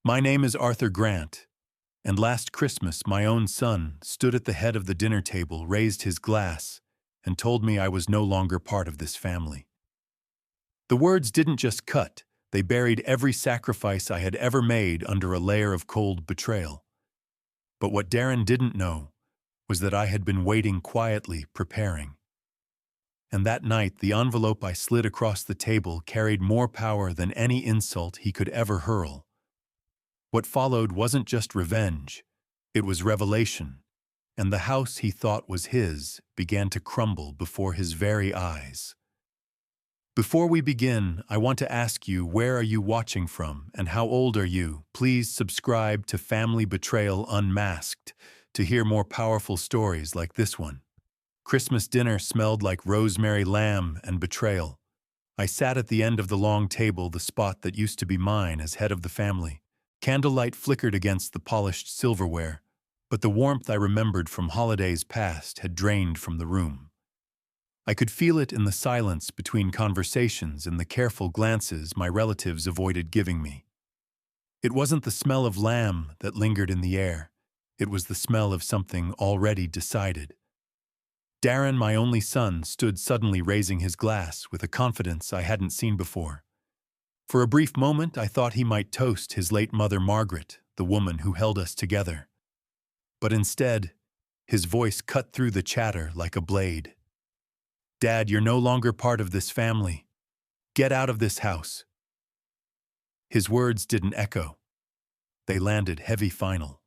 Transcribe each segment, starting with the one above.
My name is Arthur Grant, and last Christmas my own son stood at the head of the dinner table, raised his glass, and told me I was no longer part of this family. The words didn't just cut, they buried every sacrifice I had ever made under a layer of cold betrayal. But what Darren didn't know was that I had been waiting quietly, preparing. And that night, the envelope I slid across the table carried more power than any insult he could ever hurl. What followed wasn't just revenge, it was revelation, and the house he thought was his began to crumble before his very eyes. Before we begin, I want to ask you, where are you watching from and how old are you? Please subscribe to Family Betrayal Unmasked to hear more powerful stories like this one. Christmas dinner smelled like rosemary, lamb, and betrayal. I sat at the end of the long table, the spot that used to be mine as head of the family. Candlelight flickered against the polished silverware, but the warmth I remembered from holidays past had drained from the room. I could feel it in the silence between conversations and the careful glances my relatives avoided giving me. It wasn't the smell of lamb that lingered in the air. It was the smell of something already decided. Darren, my only son, stood suddenly raising his glass with a confidence I hadn't seen before. For a brief moment, I thought he might toast his late mother Margaret, the woman who held us together. But instead, his voice cut through the chatter like a blade. "Dad, you're no longer part of this family. Get out of this house." His words didn't echo. They landed heavy final.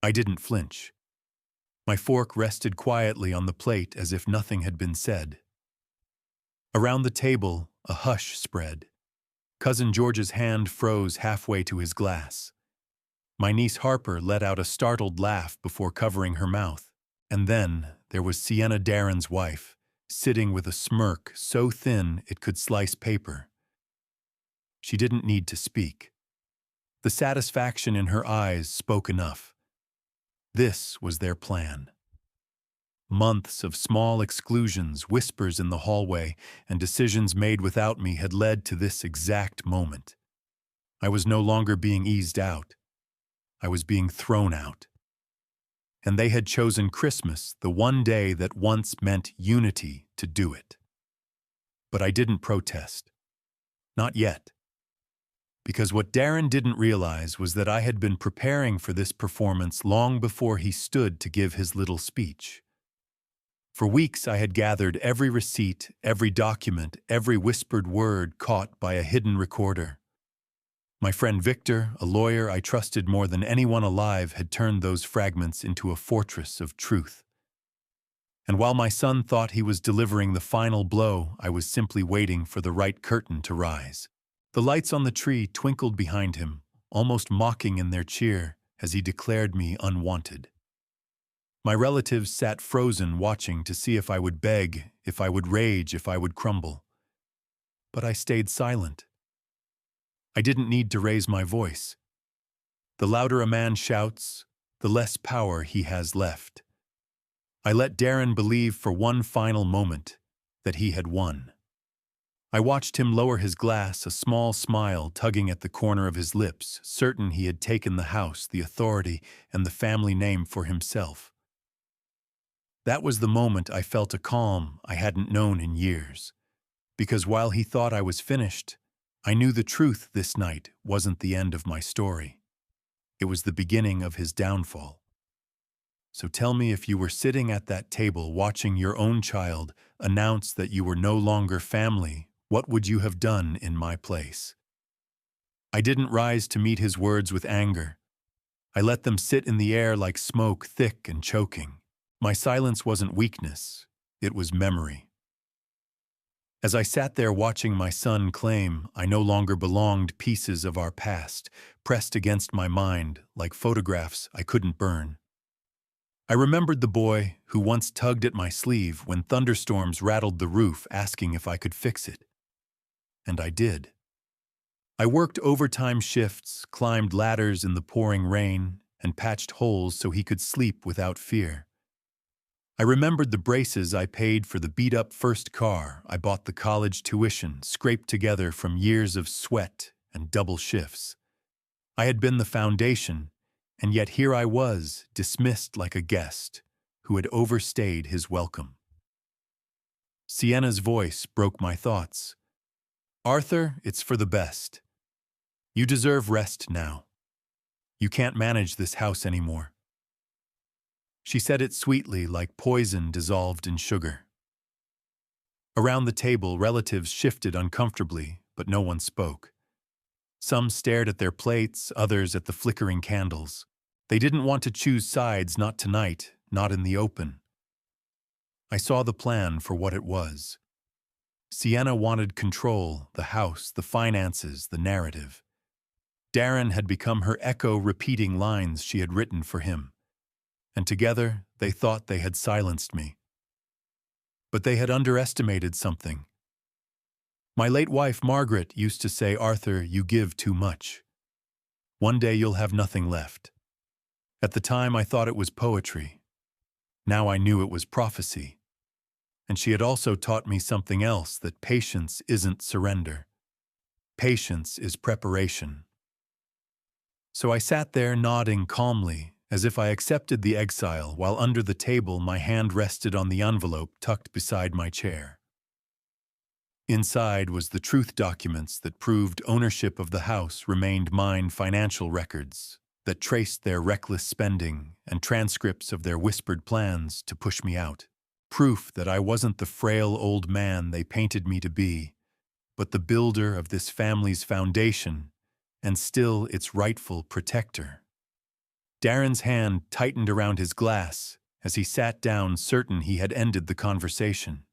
I didn't flinch. My fork rested quietly on the plate as if nothing had been said. Around the table, a hush spread. Cousin George's hand froze halfway to his glass. My niece Harper let out a startled laugh before covering her mouth. And then there was Sienna, Darren's wife, sitting with a smirk so thin it could slice paper. She didn't need to speak. The satisfaction in her eyes spoke enough. This was their plan. Months of small exclusions, whispers in the hallway, and decisions made without me had led to this exact moment. I was no longer being eased out. I was being thrown out. And they had chosen Christmas, the one day that once meant unity, to do it. But I didn't protest. Not yet. Because what Darren didn't realize was that I had been preparing for this performance long before he stood to give his little speech. For weeks I had gathered every receipt, every document, every whispered word caught by a hidden recorder. My friend Victor, a lawyer I trusted more than anyone alive, had turned those fragments into a fortress of truth. And while my son thought he was delivering the final blow, I was simply waiting for the right curtain to rise. The lights on the tree twinkled behind him, almost mocking in their cheer as he declared me unwanted. My relatives sat frozen, watching to see if I would beg, if I would rage, if I would crumble. But I stayed silent. I didn't need to raise my voice. The louder a man shouts, the less power he has left. I let Darren believe for one final moment that he had won. I watched him lower his glass, a small smile tugging at the corner of his lips, certain he had taken the house, the authority, and the family name for himself. That was the moment I felt a calm I hadn't known in years. Because while he thought I was finished, I knew the truth this night wasn't the end of my story. It was the beginning of his downfall. So tell me, if you were sitting at that table watching your own child announce that you were no longer family, what would you have done in my place? I didn't rise to meet his words with anger. I let them sit in the air like smoke, thick and choking. My silence wasn't weakness, it was memory. As I sat there watching my son claim I no longer belonged, pieces of our past pressed against my mind like photographs I couldn't burn. I remembered the boy who once tugged at my sleeve when thunderstorms rattled the roof, asking if I could fix it. And I did. I worked overtime shifts, climbed ladders in the pouring rain, and patched holes so he could sleep without fear. I remembered the braces I paid for the beat-up first car I bought, the college tuition scraped together from years of sweat and double shifts. I had been the foundation, and yet here I was, dismissed like a guest who had overstayed his welcome. Sienna's voice broke my thoughts. Arthur, it's for the best. You deserve rest now. You can't manage this house anymore. She said it sweetly, like poison dissolved in sugar. Around the table, relatives shifted uncomfortably, but no one spoke. Some stared at their plates, others at the flickering candles. They didn't want to choose sides, not tonight, not in the open. I saw the plan for what it was. Sienna wanted control, the house, the finances, the narrative. Darren had become her echo, repeating lines she had written for him. And together, they thought they had silenced me. But they had underestimated something. My late wife, Margaret, used to say, Arthur, you give too much. One day you'll have nothing left. At the time, I thought it was poetry. Now I knew it was prophecy. And she had also taught me something else, that patience isn't surrender. Patience is preparation. So I sat there nodding calmly, as if I accepted the exile, while under the table my hand rested on the envelope tucked beside my chair. Inside was the truth documents that proved ownership of the house remained mine, financial records that traced their reckless spending, and transcripts of their whispered plans to push me out. Proof that I wasn't the frail old man they painted me to be, but the builder of this family's foundation, and still its rightful protector. Darren's hand tightened around his glass as he sat down, certain he had ended the conversation.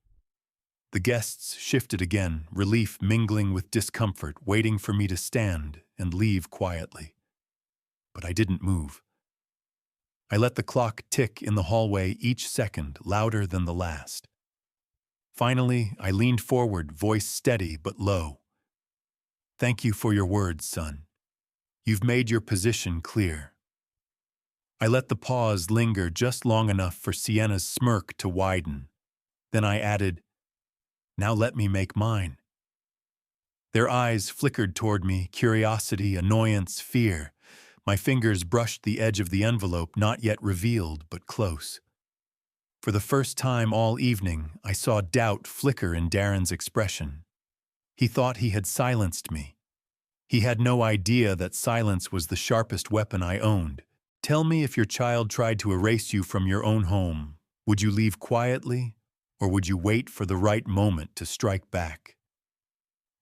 The guests shifted again, relief mingling with discomfort, waiting for me to stand and leave quietly. But I didn't move. I let the clock tick in the hallway, each second louder than the last. Finally, I leaned forward, voice steady but low. Thank you for your words, son. You've made your position clear. I let the pause linger just long enough for Sienna's smirk to widen. Then I added, now let me make mine. Their eyes flickered toward me, curiosity, annoyance, fear. My fingers brushed the edge of the envelope, not yet revealed, but close. For the first time all evening, I saw doubt flicker in Darren's expression. He thought he had silenced me. He had no idea that silence was the sharpest weapon I owned. Tell me, if your child tried to erase you from your own home, would you leave quietly, or would you wait for the right moment to strike back?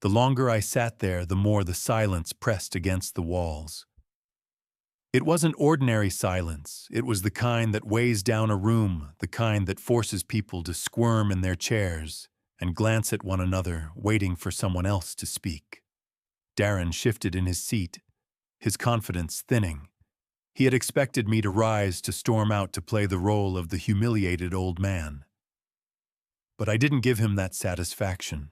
The longer I sat there, the more the silence pressed against the walls. It wasn't ordinary silence. It was the kind that weighs down a room, the kind that forces people to squirm in their chairs and glance at one another, waiting for someone else to speak. Darren shifted in his seat, his confidence thinning. He had expected me to rise, to storm out, to play the role of the humiliated old man. But I didn't give him that satisfaction.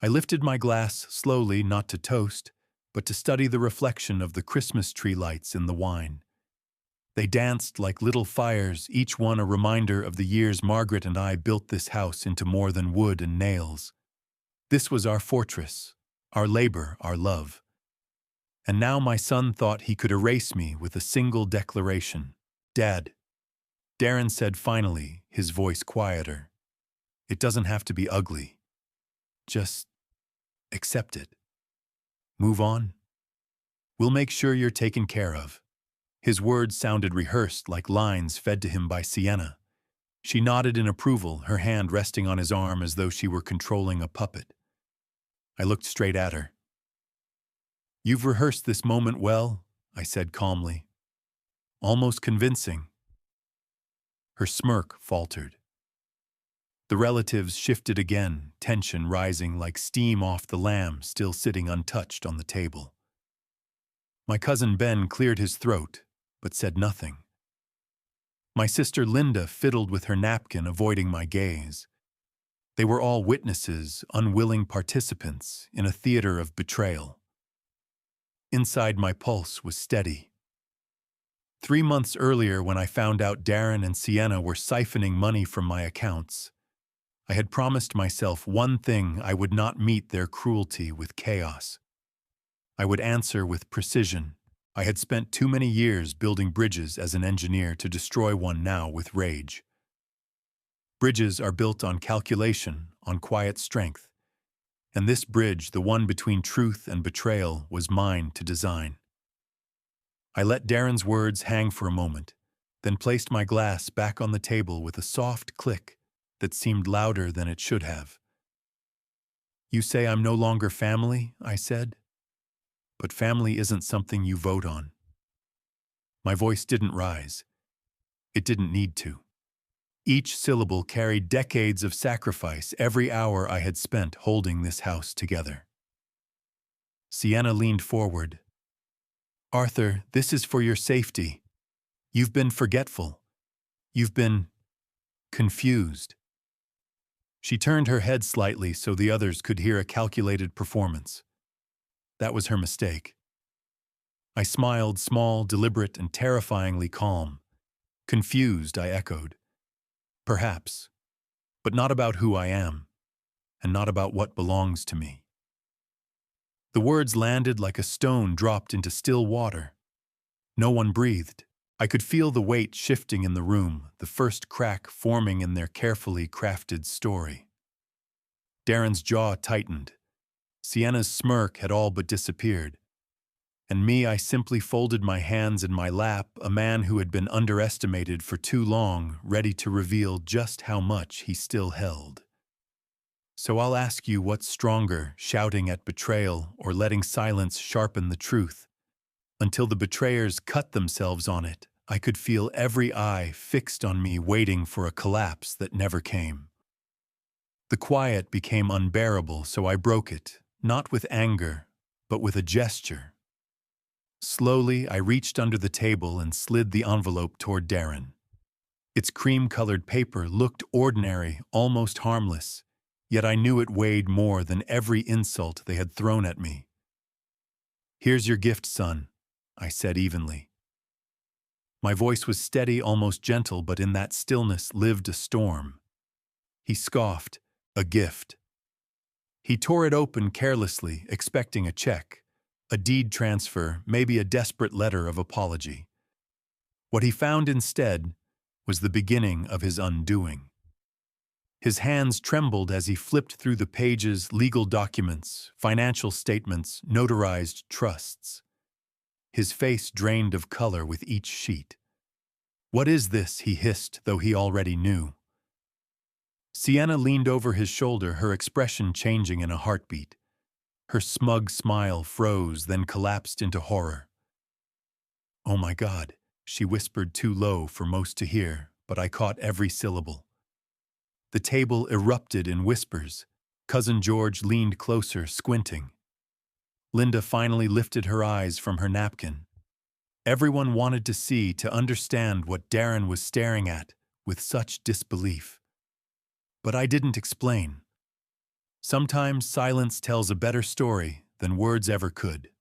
I lifted my glass slowly, not to toast, but to study the reflection of the Christmas tree lights in the wine. They danced like little fires, each one a reminder of the years Margaret and I built this house into more than wood and nails. This was our fortress, our labor, our love. And now my son thought he could erase me with a single declaration. Dad, Darren said finally, his voice quieter. It doesn't have to be ugly. Just accept it. Move on. We'll make sure you're taken care of. His words sounded rehearsed, like lines fed to him by Sienna. She nodded in approval, her hand resting on his arm as though she were controlling a puppet. I looked straight at her. You've rehearsed this moment well, I said calmly. Almost convincing. Her smirk faltered. The relatives shifted again, tension rising like steam off the lamb still sitting untouched on the table. My cousin Ben cleared his throat, but said nothing. My sister Linda fiddled with her napkin, avoiding my gaze. They were all witnesses, unwilling participants in a theater of betrayal. Inside, my pulse was steady. 3 months earlier, when I found out Darren and Sienna were siphoning money from my accounts, I had promised myself one thing: I would not meet their cruelty with chaos. I would answer with precision. I had spent too many years building bridges as an engineer to destroy one now with rage. Bridges are built on calculation, on quiet strength. And this bridge, the one between truth and betrayal, was mine to design. I let Darren's words hang for a moment, then placed my glass back on the table with a soft click that seemed louder than it should have. "You say I'm no longer family," I said. "But family isn't something you vote on." My voice didn't rise. It didn't need to. Each syllable carried decades of sacrifice, every hour I had spent holding this house together. Sienna leaned forward. "Arthur, this is for your safety. You've been forgetful. You've been confused." She turned her head slightly so the others could hear a calculated performance. That was her mistake. I smiled, small, deliberate, and terrifyingly calm. "Confused," I echoed. "Perhaps, but not about who I am, and not about what belongs to me." The words landed like a stone dropped into still water. No one breathed. I could feel the weight shifting in the room, the first crack forming in their carefully crafted story. Darren's jaw tightened. Sienna's smirk had all but disappeared. And me, I simply folded my hands in my lap, a man who had been underestimated for too long, ready to reveal just how much he still held. "So I'll ask you, what's stronger, shouting at betrayal or letting silence sharpen the truth?" Until the betrayers cut themselves on it, I could feel every eye fixed on me, waiting for a collapse that never came. The quiet became unbearable, so I broke it, not with anger, but with a gesture. Slowly, I reached under the table and slid the envelope toward Darren. Its cream-colored paper looked ordinary, almost harmless, yet I knew it weighed more than every insult they had thrown at me. "Here's your gift, son," I said evenly. My voice was steady, almost gentle, but in that stillness lived a storm. He scoffed. "A gift." He tore it open carelessly, expecting a check, a deed transfer, maybe a desperate letter of apology. What he found instead was the beginning of his undoing. His hands trembled as he flipped through the pages, legal documents, financial statements, notarized trusts. His face drained of color with each sheet. "What is this?" he hissed, though he already knew. Sienna leaned over his shoulder, her expression changing in a heartbeat. Her smug smile froze, then collapsed into horror. "Oh my God," she whispered, too low for most to hear, but I caught every syllable. The table erupted in whispers. Cousin George leaned closer, squinting. Linda finally lifted her eyes from her napkin. Everyone wanted to see, to understand what Darren was staring at with such disbelief. But I didn't explain. Sometimes silence tells a better story than words ever could.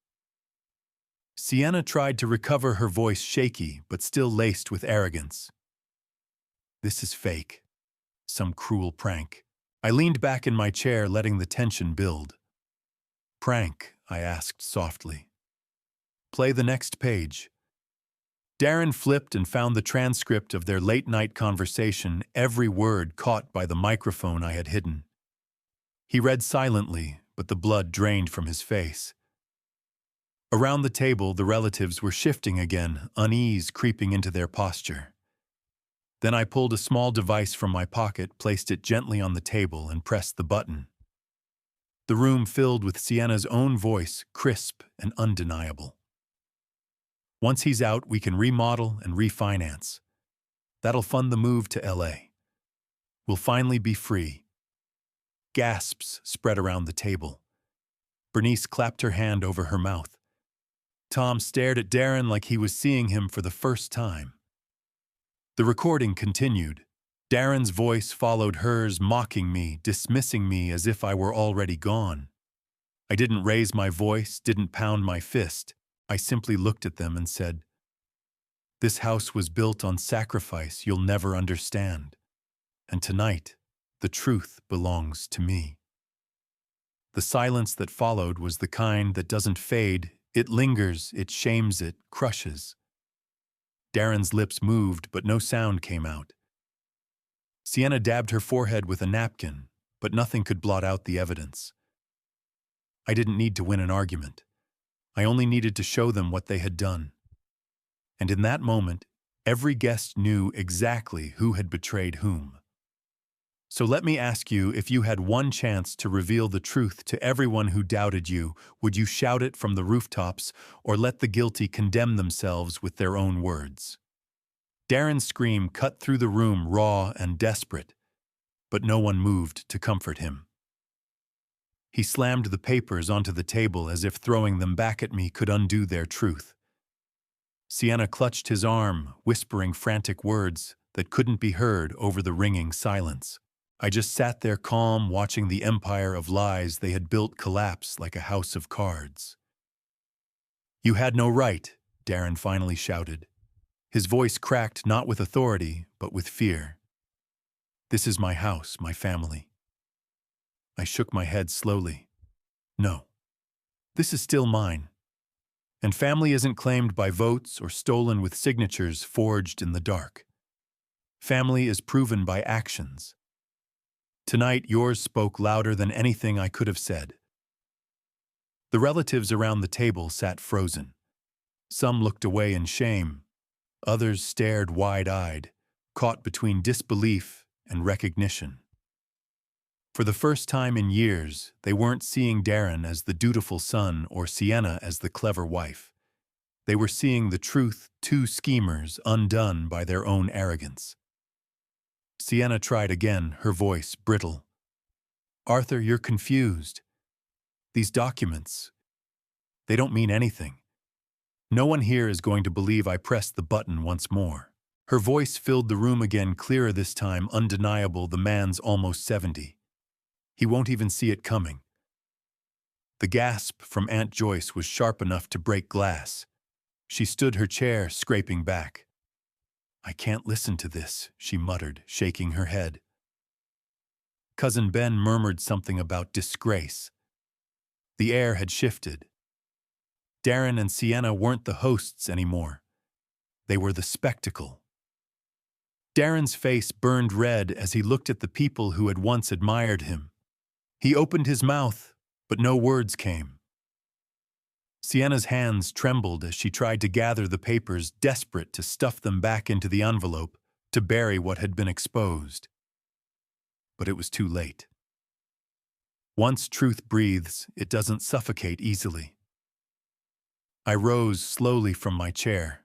Sienna tried to recover, her voice shaky but still laced with arrogance. "This is fake. Some cruel prank." I leaned back in my chair, letting the tension build. "Prank?" I asked softly. "Play the next page." Darren flipped and found the transcript of their late-night conversation, every word caught by the microphone I had hidden. He read silently, but the blood drained from his face. Around the table, the relatives were shifting again, unease creeping into their posture. Then I pulled a small device from my pocket, placed it gently on the table, and pressed the button. The room filled with Sienna's own voice, crisp and undeniable. "Once he's out, we can remodel and refinance. That'll fund the move to LA. We'll finally be free." Gasps spread around the table. Bernice clapped her hand over her mouth. Tom stared at Darren like he was seeing him for the first time. The recording continued. Darren's voice followed hers, mocking me, dismissing me as if I were already gone. I didn't raise my voice, didn't pound my fist. I simply looked at them and said, "This house was built on sacrifice you'll never understand. And tonight, the truth belongs to me." The silence that followed was the kind that doesn't fade, it lingers, it shames, it crushes. Darren's lips moved, but no sound came out. Sienna dabbed her forehead with a napkin, but nothing could blot out the evidence. I didn't need to win an argument. I only needed to show them what they had done. And in that moment, every guest knew exactly who had betrayed whom. So let me ask you, if you had one chance to reveal the truth to everyone who doubted you, would you shout it from the rooftops or let the guilty condemn themselves with their own words? Darren's scream cut through the room raw and desperate, but no one moved to comfort him. He slammed the papers onto the table as if throwing them back at me could undo their truth. Sienna clutched his arm, whispering frantic words that couldn't be heard over the ringing silence. I just sat there calm, watching the empire of lies they had built collapse like a house of cards. "You had no right," Darren finally shouted. His voice cracked not with authority, but with fear. "This is my house, my family." I shook my head slowly. "No. This is still mine. And family isn't claimed by votes or stolen with signatures forged in the dark. Family is proven by actions. Tonight, yours spoke louder than anything I could have said." The relatives around the table sat frozen. Some looked away in shame. Others stared wide-eyed, caught between disbelief and recognition. For the first time in years, they weren't seeing Darren as the dutiful son or Sienna as the clever wife. They were seeing the truth, two schemers undone by their own arrogance. Sienna tried again, her voice brittle. "Arthur, you're confused. These documents, they don't mean anything. No one here is going to believe I pressed the button once more." Her voice filled the room again, clearer this time, undeniable. "The man's almost 70. He won't even see it coming." The gasp from Aunt Joyce was sharp enough to break glass. She stood her chair, scraping back. "I can't listen to this," she muttered, shaking her head. Cousin Ben murmured something about disgrace. The air had shifted. Darren and Sienna weren't the hosts anymore. They were the spectacle. Darren's face burned red as he looked at the people who had once admired him. He opened his mouth, but no words came. Sienna's hands trembled as she tried to gather the papers, desperate to stuff them back into the envelope, to bury what had been exposed. But it was too late. Once truth breathes, it doesn't suffocate easily. I rose slowly from my chair.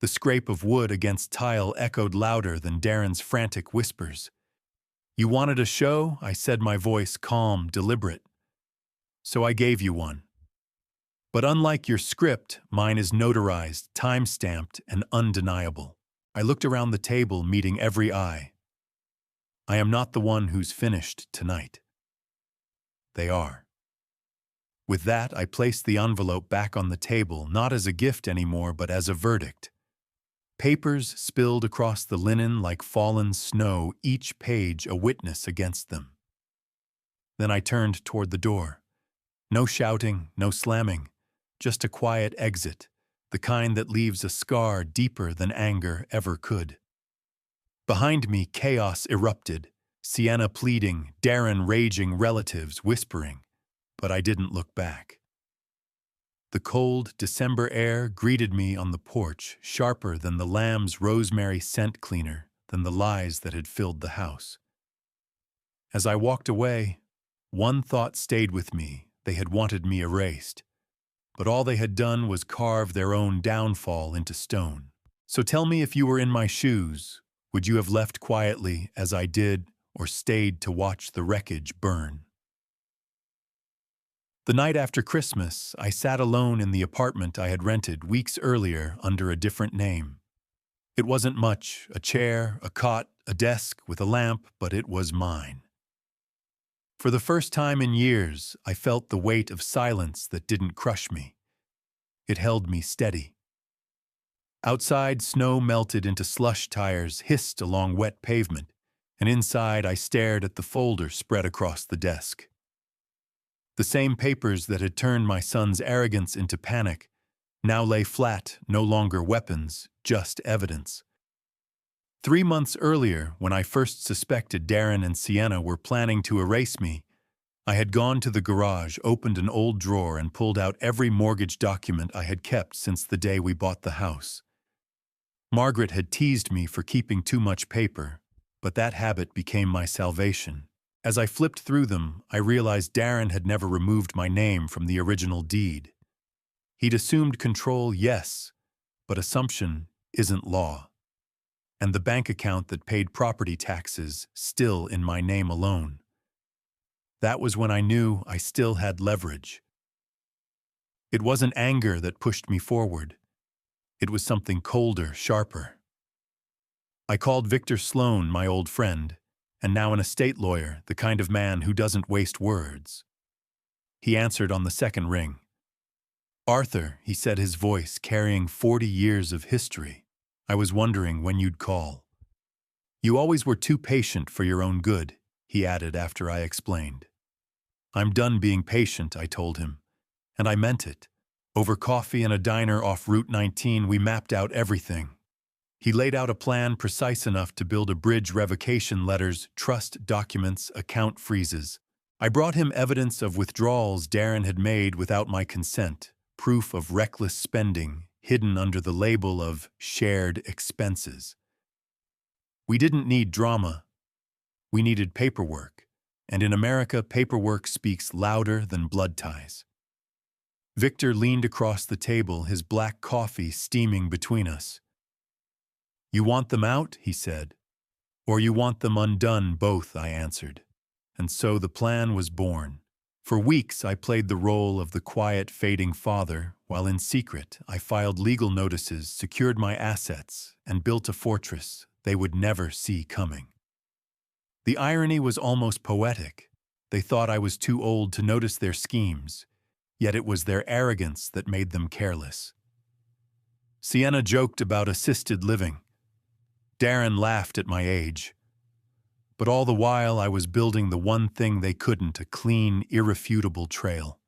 The scrape of wood against tile echoed louder than Darren's frantic whispers. "You wanted a show?" I said, my voice calm, deliberate. "So I gave you one. But unlike your script, mine is notarized, time-stamped, and undeniable." I looked around the table, meeting every eye. I am not the one who's finished tonight. They are. With that, I placed the envelope back on the table, not as a gift anymore, but as a verdict. Papers spilled across the linen like fallen snow, each page a witness against them. Then I turned toward the door. No shouting, no slamming. Just a quiet exit, the kind that leaves a scar deeper than anger ever could. Behind me, chaos erupted, Sienna pleading, Darren raging, relatives whispering, but I didn't look back. The cold December air greeted me on the porch, sharper than the lamb's rosemary scent, cleaner than the lies that had filled the house. As I walked away, one thought stayed with me. They had wanted me erased. But all they had done was carve their own downfall into stone. So tell me, if you were in my shoes, would you have left quietly as I did, or stayed to watch the wreckage burn? The night after Christmas, I sat alone in the apartment I had rented weeks earlier under a different name. It wasn't much, a chair, a cot, a desk with a lamp, but it was mine. For the first time in years, I felt the weight of silence that didn't crush me. It held me steady. Outside, snow melted into slush tires, hissed along wet pavement, and inside I stared at the folder spread across the desk. The same papers that had turned my son's arrogance into panic now lay flat, no longer weapons, just evidence. 3 months earlier, when I first suspected Darren and Sienna were planning to erase me, I had gone to the garage, opened an old drawer, and pulled out every mortgage document I had kept since the day we bought the house. Margaret had teased me for keeping too much paper, but that habit became my salvation. As I flipped through them, I realized Darren had never removed my name from the original deed. He'd assumed control, yes, but assumption isn't law. And the bank account that paid property taxes still in my name alone. That was when I knew I still had leverage. It wasn't anger that pushed me forward. It was something colder, sharper. I called Victor Sloan, my old friend, and now an estate lawyer, the kind of man who doesn't waste words. He answered on the second ring. "Arthur," he said, his voice carrying 40 years of history. "I was wondering when you'd call." "You always were too patient for your own good," he added after I explained. "I'm done being patient," I told him, and I meant it. Over coffee in a diner off Route 19, we mapped out everything. He laid out a plan precise enough to build a bridge: revocation letters, trust documents, account freezes. I brought him evidence of withdrawals Darren had made without my consent, proof of reckless spending hidden under the label of shared expenses. We didn't need drama. We needed paperwork, and in America, paperwork speaks louder than blood ties. Victor leaned across the table, his black coffee steaming between us. "You want them out," he said. "Or you want them undone?" "Both," I answered. And so the plan was born. For weeks I played the role of the quiet, fading father, while in secret I filed legal notices, secured my assets, and built a fortress they would never see coming. The irony was almost poetic. They thought I was too old to notice their schemes, yet it was their arrogance that made them careless. Sienna joked about assisted living. Darren laughed at my age. But all the while I was building the one thing they couldn't: a clean, irrefutable trail.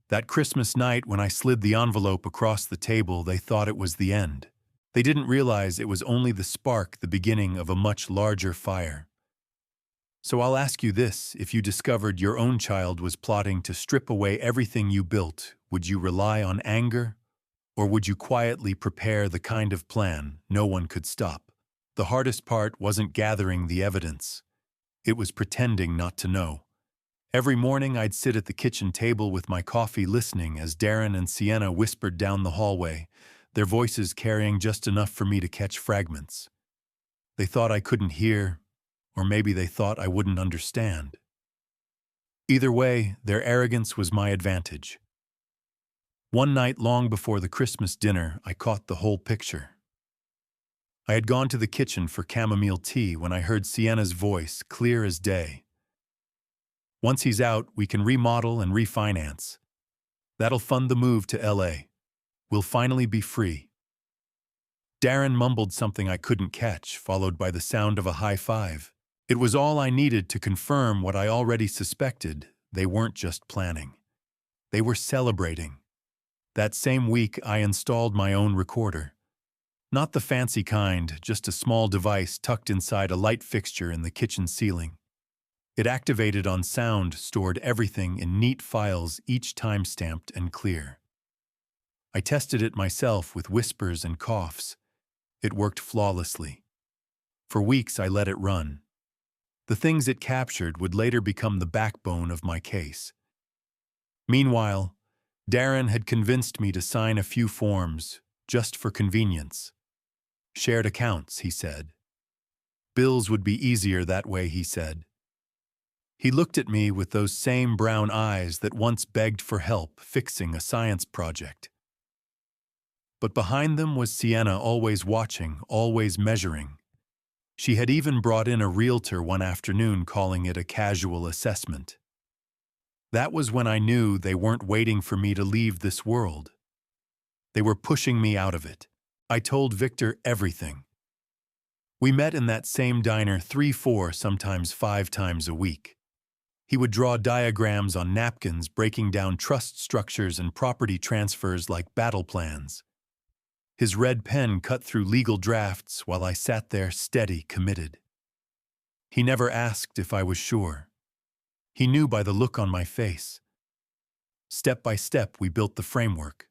That Christmas night, when I slid the envelope across the table, they thought it was the end. They didn't realize it was only the spark, the beginning of a much larger fire. So I'll ask you this: if you discovered your own child was plotting to strip away everything you built, would you rely on anger? Or would you quietly prepare the kind of plan no one could stop? The hardest part wasn't gathering the evidence. It was pretending not to know. Every morning I'd sit at the kitchen table with my coffee, listening as Darren and Sienna whispered down the hallway, their voices carrying just enough for me to catch fragments. They thought I couldn't hear, or maybe they thought I wouldn't understand. Either way, their arrogance was my advantage. One night, long before the Christmas dinner, I caught the whole picture. I had gone to the kitchen for chamomile tea when I heard Sienna's voice, clear as day. "Once he's out, we can remodel and refinance. That'll fund the move to LA. We'll finally be free." Darren mumbled something I couldn't catch, followed by the sound of a high five. It was all I needed to confirm what I already suspected: they weren't just planning. They were celebrating. That same week, I installed my own recorder. Not the fancy kind, just a small device tucked inside a light fixture in the kitchen ceiling. It activated on sound, stored everything in neat files, each time-stamped and clear. I tested it myself with whispers and coughs. It worked flawlessly. For weeks, I let it run. The things it captured would later become the backbone of my case. Meanwhile, Darren had convinced me to sign a few forms, just for convenience. Shared accounts, he said. Bills would be easier that way, he said. He looked at me with those same brown eyes that once begged for help fixing a science project. But behind them was Sienna, always watching, always measuring. She had even brought in a realtor one afternoon, calling it a casual assessment. That was when I knew they weren't waiting for me to leave this world. They were pushing me out of it. I told Victor everything. We met in that same diner 3, 4, sometimes 5 times a week. He would draw diagrams on napkins breaking down trust structures and property transfers like battle plans. His red pen cut through legal drafts while I sat there steady, committed. He never asked if I was sure. He knew by the look on my face. Step by step, we built the framework.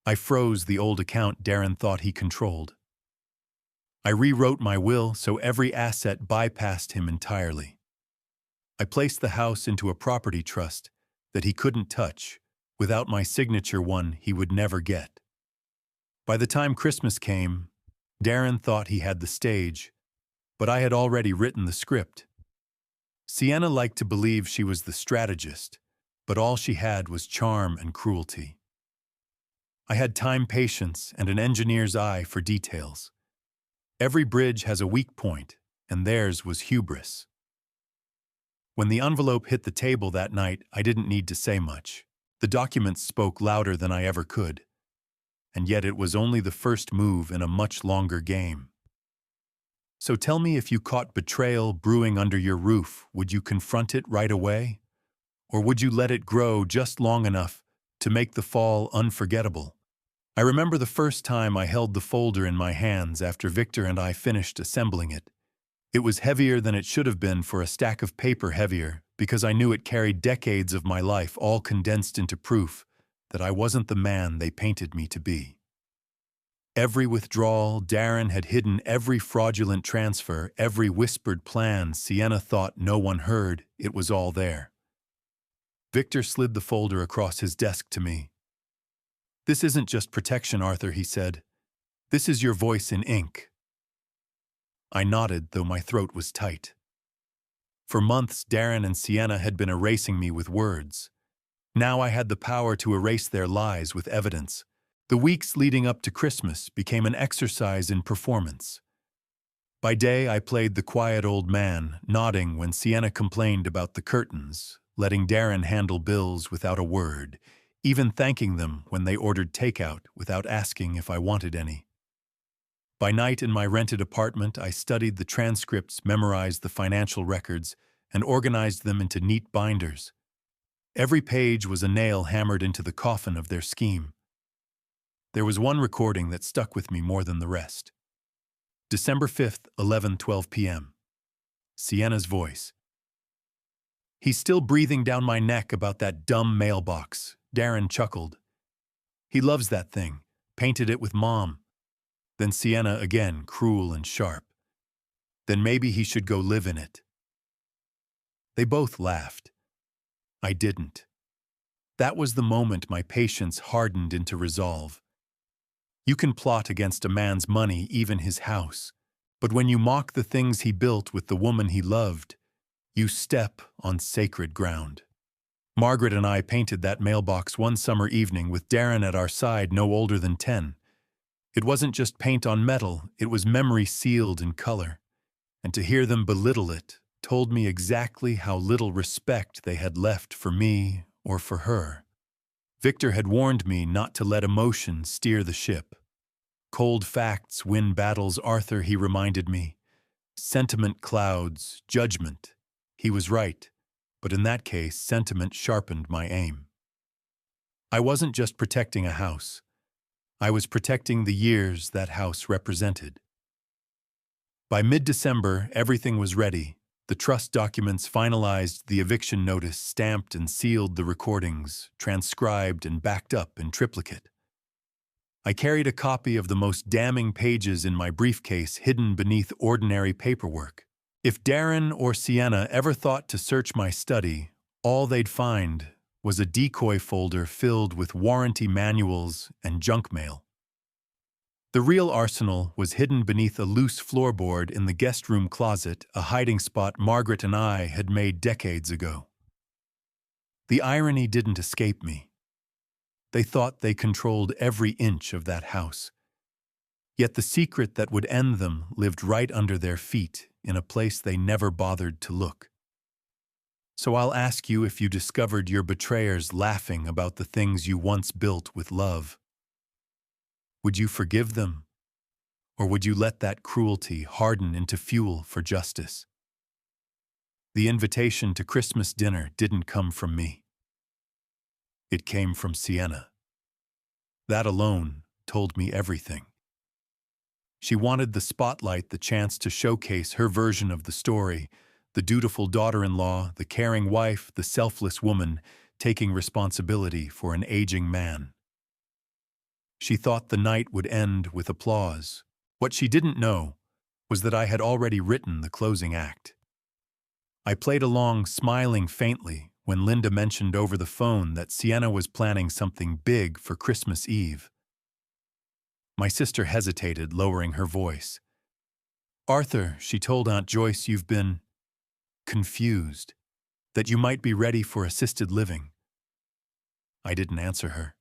I froze the old account Darren thought he controlled. I rewrote my will so every asset bypassed him entirely. I placed the house into a property trust that he couldn't touch, without my signature, one he would never get. By the time Christmas came, Darren thought he had the stage, but I had already written the script. Sienna liked to believe she was the strategist, but all she had was charm and cruelty. I had time, patience, and an engineer's eye for details. Every bridge has a weak point, and theirs was hubris. When the envelope hit the table that night, I didn't need to say much. The documents spoke louder than I ever could. And yet it was only the first move in a much longer game. So tell me, if you caught betrayal brewing under your roof, would you confront it right away? Or would you let it grow just long enough to make the fall unforgettable? I remember the first time I held the folder in my hands after Victor and I finished assembling it. It was heavier than it should have been for a stack of paper, heavier because I knew it carried decades of my life all condensed into proof that I wasn't the man they painted me to be. Every withdrawal, Darren had hidden every fraudulent transfer, every whispered plan Sienna thought no one heard, it was all there. Victor slid the folder across his desk to me. "This isn't just protection, Arthur," he said. "This is your voice in ink." I nodded, though my throat was tight. For months, Darren and Sienna had been erasing me with words. Now I had the power to erase their lies with evidence. The weeks leading up to Christmas became an exercise in performance. By day, I played the quiet old man, nodding when Sienna complained about the curtains, letting Darren handle bills without a word, even thanking them when they ordered takeout without asking if I wanted any. By night, in my rented apartment, I studied the transcripts, memorized the financial records, and organized them into neat binders. Every page was a nail hammered into the coffin of their scheme. There was one recording that stuck with me more than the rest. December 5th, 11:12 p.m. Sienna's voice. "He's still breathing down my neck about that dumb mailbox," Darren chuckled. "He loves that thing, painted it with Mom." Then Sienna again, cruel and sharp. "Then maybe he should go live in it." They both laughed. I didn't. That was the moment my patience hardened into resolve. You can plot against a man's money, even his house, but when you mock the things he built with the woman he loved, you step on sacred ground. Margaret and I painted that mailbox one summer evening with Darren at our side, no older than 10. It wasn't just paint on metal, it was memory sealed in color. And to hear them belittle it told me exactly how little respect they had left for me or for her. Victor had warned me not to let emotion steer the ship. Cold facts win battles, Arthur, he reminded me. Sentiment clouds judgment. He was right, but in that case, sentiment sharpened my aim. I wasn't just protecting a house. I was protecting the years that house represented. By mid-December, everything was ready. The trust documents finalized, the eviction notice stamped and sealed, the recordings transcribed and backed up in triplicate. I carried a copy of the most damning pages in my briefcase, hidden beneath ordinary paperwork. If Darren or Sienna ever thought to search my study, all they'd find was a decoy folder filled with warranty manuals and junk mail. The real arsenal was hidden beneath a loose floorboard in the guest room closet, a hiding spot Margaret and I had made decades ago. The irony didn't escape me. They thought they controlled every inch of that house. Yet the secret that would end them lived right under their feet, in a place they never bothered to look. So I'll ask you, if you discovered your betrayers laughing about the things you once built with love, would you forgive them? Or would you let that cruelty harden into fuel for justice? The invitation to Christmas dinner didn't come from me. It came from Sienna. That alone told me everything. She wanted the spotlight, the chance to showcase her version of the story, the dutiful daughter-in-law, the caring wife, the selfless woman taking responsibility for an aging man. She thought the night would end with applause. What she didn't know was that I had already written the closing act. I played along, smiling faintly, when Linda mentioned over the phone that Sienna was planning something big for Christmas Eve. My sister hesitated, lowering her voice. "Arthur," she told Aunt Joyce, "you've been confused, that you might be ready for assisted living." I didn't answer her.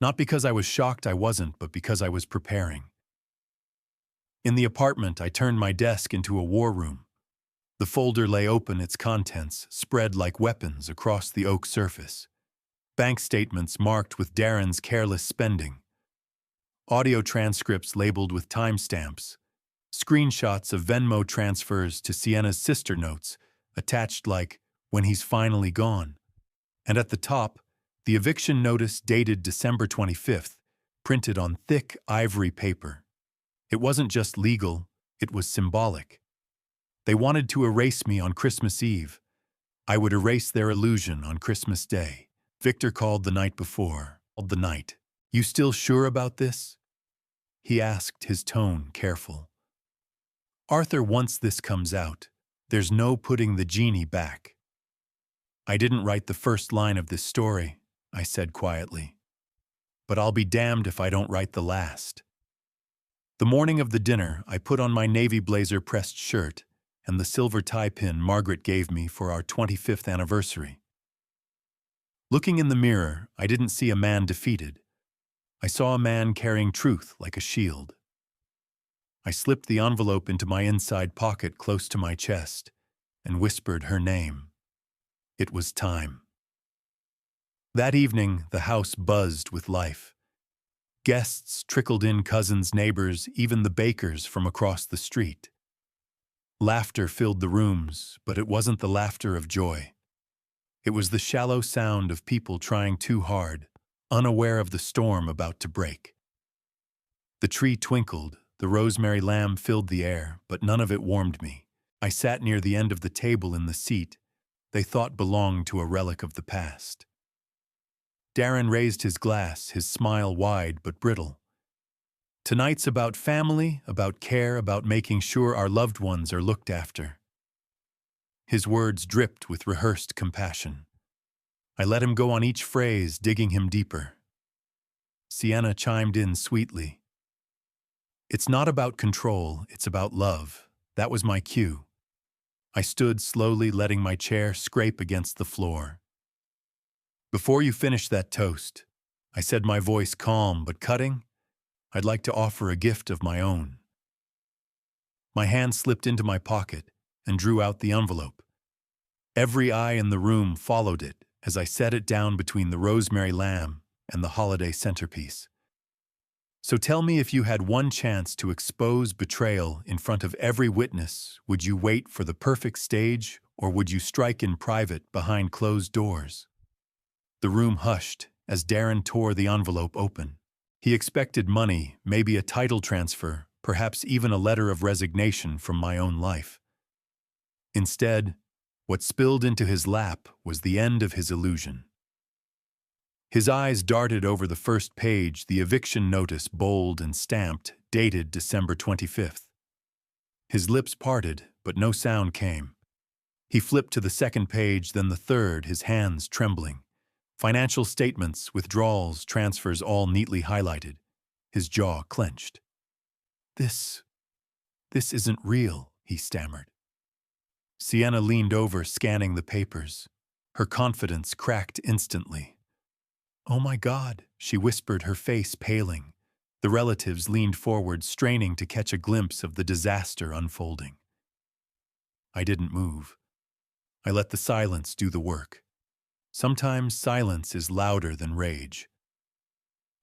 Not because I was shocked I wasn't, but because I was preparing. In the apartment, I turned my desk into a war room. The folder lay open, its contents spread like weapons across the oak surface. Bank statements marked with Darren's careless spending. Audio transcripts labeled with timestamps. Screenshots of Venmo transfers to Sienna's sister notes, attached like, "When he's finally gone." And at the top, the eviction notice dated December 25th, printed on thick ivory paper. It wasn't just legal, it was symbolic. They wanted to erase me on Christmas Eve. I would erase their illusion on Christmas Day. Victor called the night before. The night. "You still sure about this?" he asked, his tone careful. "Arthur, once this comes out, there's no putting the genie back." "I didn't write the first line of this story," I said quietly. "But I'll be damned if I don't write the last." The morning of the dinner, I put on my navy blazer pressed shirt and the silver tie pin Margaret gave me for our 25th anniversary. Looking in the mirror, I didn't see a man defeated. I saw a man carrying truth like a shield. I slipped the envelope into my inside pocket close to my chest and whispered her name. It was time. That evening, the house buzzed with life. Guests trickled in, cousins, neighbors, even the bakers from across the street. Laughter filled the rooms, but it wasn't the laughter of joy. It was the shallow sound of people trying too hard, unaware of the storm about to break. The tree twinkled, the rosemary lamb filled the air, but none of it warmed me. I sat near the end of the table in the seat they thought belonged to a relic of the past. Darren raised his glass, his smile wide but brittle. "Tonight's about family, about care, about making sure our loved ones are looked after." His words dripped with rehearsed compassion. I let him go on each phrase, digging him deeper. Sienna chimed in sweetly. "It's not about control, it's about love." That was my cue. I stood slowly, letting my chair scrape against the floor. "Before you finish that toast," I said, my voice calm but cutting, "I'd like to offer a gift of my own." My hand slipped into my pocket and drew out the envelope. Every eye in the room followed it as I set it down between the rosemary lamb and the holiday centerpiece. "So tell me, if you had one chance to expose betrayal in front of every witness, would you wait for the perfect stage, or would you strike in private behind closed doors?" The room hushed as Darren tore the envelope open. He expected money, maybe a title transfer, perhaps even a letter of resignation from my own life. Instead, what spilled into his lap was the end of his illusion. His eyes darted over the first page, the eviction notice bold and stamped, dated December 25th. His lips parted, but no sound came. He flipped to the second page, then the third, his hands trembling. Financial statements, withdrawals, transfers, all neatly highlighted. His jaw clenched. This isn't real," he stammered. Sienna leaned over, scanning the papers. Her confidence cracked instantly. "Oh my God," she whispered, her face paling. The relatives leaned forward, straining to catch a glimpse of the disaster unfolding. I didn't move. I let the silence do the work. Sometimes silence is louder than rage.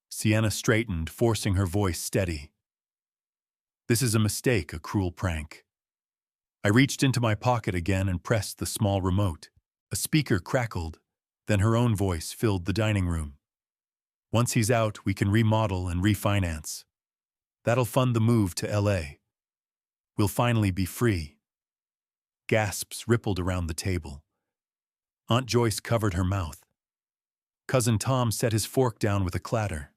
Sienna straightened, forcing her voice steady. "This is a mistake, a cruel prank. I reached into my pocket again and pressed the small remote. A speaker crackled, then her own voice filled the dining room. Once he's out, we can remodel and refinance. That'll fund the move to LA. We'll finally be free. Gasps rippled around the table. Aunt Joyce covered her mouth. Cousin Tom set his fork down with a clatter.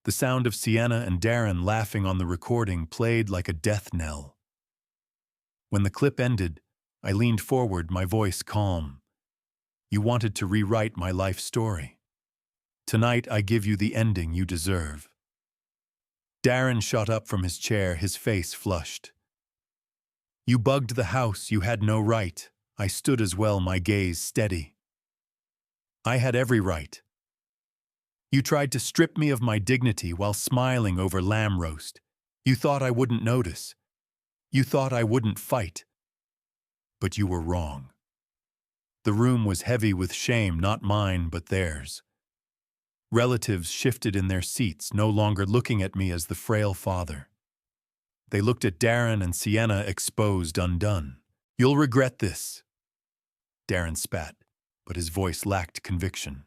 The sound of Sienna and Darren laughing on the recording played like a death knell. When the clip ended, I leaned forward, my voice calm. You wanted to rewrite my life story. Tonight I give you the ending you deserve. Darren shot up from his chair, his face flushed. You bugged the house, you had no right. I stood as well, my gaze steady. I had every right. You tried to strip me of my dignity while smiling over lamb roast. You thought I wouldn't notice. You thought I wouldn't fight. But you were wrong. The room was heavy with shame, not mine, but theirs. Relatives shifted in their seats, no longer looking at me as the frail father. They looked at Darren and Sienna, exposed, undone. You'll regret this. Darren spat, but his voice lacked conviction.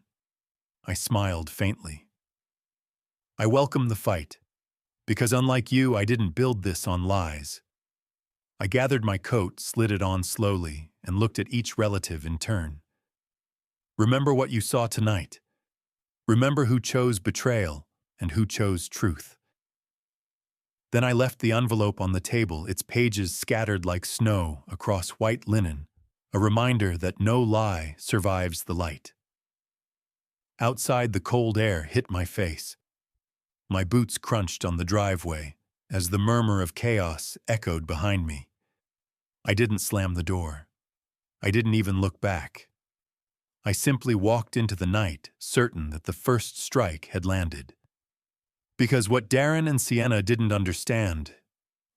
I smiled faintly. I welcome the fight, because unlike you, I didn't build this on lies. I gathered my coat, slid it on slowly, and looked at each relative in turn. Remember what you saw tonight. Remember who chose betrayal and who chose truth. Then I left the envelope on the table, its pages scattered like snow across white linen, a reminder that no lie survives the light. Outside, the cold air hit my face. My boots crunched on the driveway as the murmur of chaos echoed behind me. I didn't slam the door. I didn't even look back. I simply walked into the night, certain that the first strike had landed. Because what Darren and Sienna didn't understand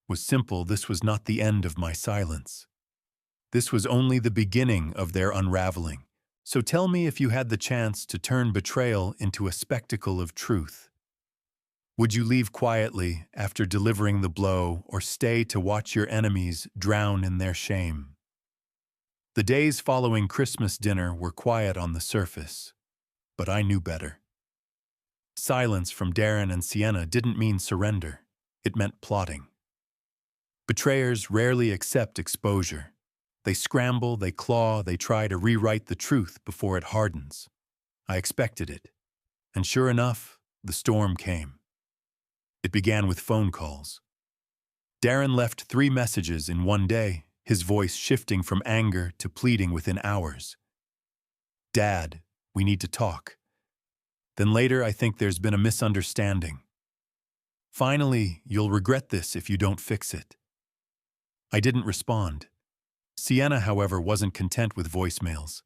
was simple. This was not the end of my silence. This was only the beginning of their unraveling. So tell me, if you had the chance to turn betrayal into a spectacle of truth, would you leave quietly after delivering the blow, or stay to watch your enemies drown in their shame? The days following Christmas dinner were quiet on the surface, but I knew better. Silence from Darren and Sienna didn't mean surrender. It meant plotting. Betrayers rarely accept exposure. They scramble, they claw, they try to rewrite the truth before it hardens. I expected it. And sure enough, the storm came. It began with phone calls. Darren left 3 messages in one day, his voice shifting from anger to pleading within hours. Dad, we need to talk. Then later, I think there's been a misunderstanding. Finally, you'll regret this if you don't fix it. I didn't respond. Sienna, however, wasn't content with voicemails.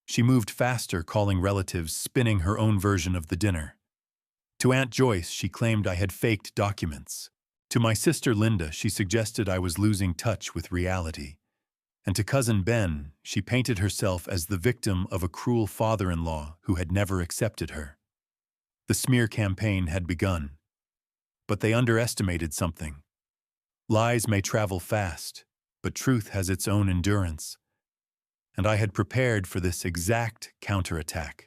She moved faster, calling relatives, spinning her own version of the dinner. To Aunt Joyce, she claimed I had faked documents. To my sister Linda, she suggested I was losing touch with reality. And to cousin Ben, she painted herself as the victim of a cruel father-in-law who had never accepted her. The smear campaign had begun. But they underestimated something. Lies may travel fast, but truth has its own endurance. And I had prepared for this exact counterattack.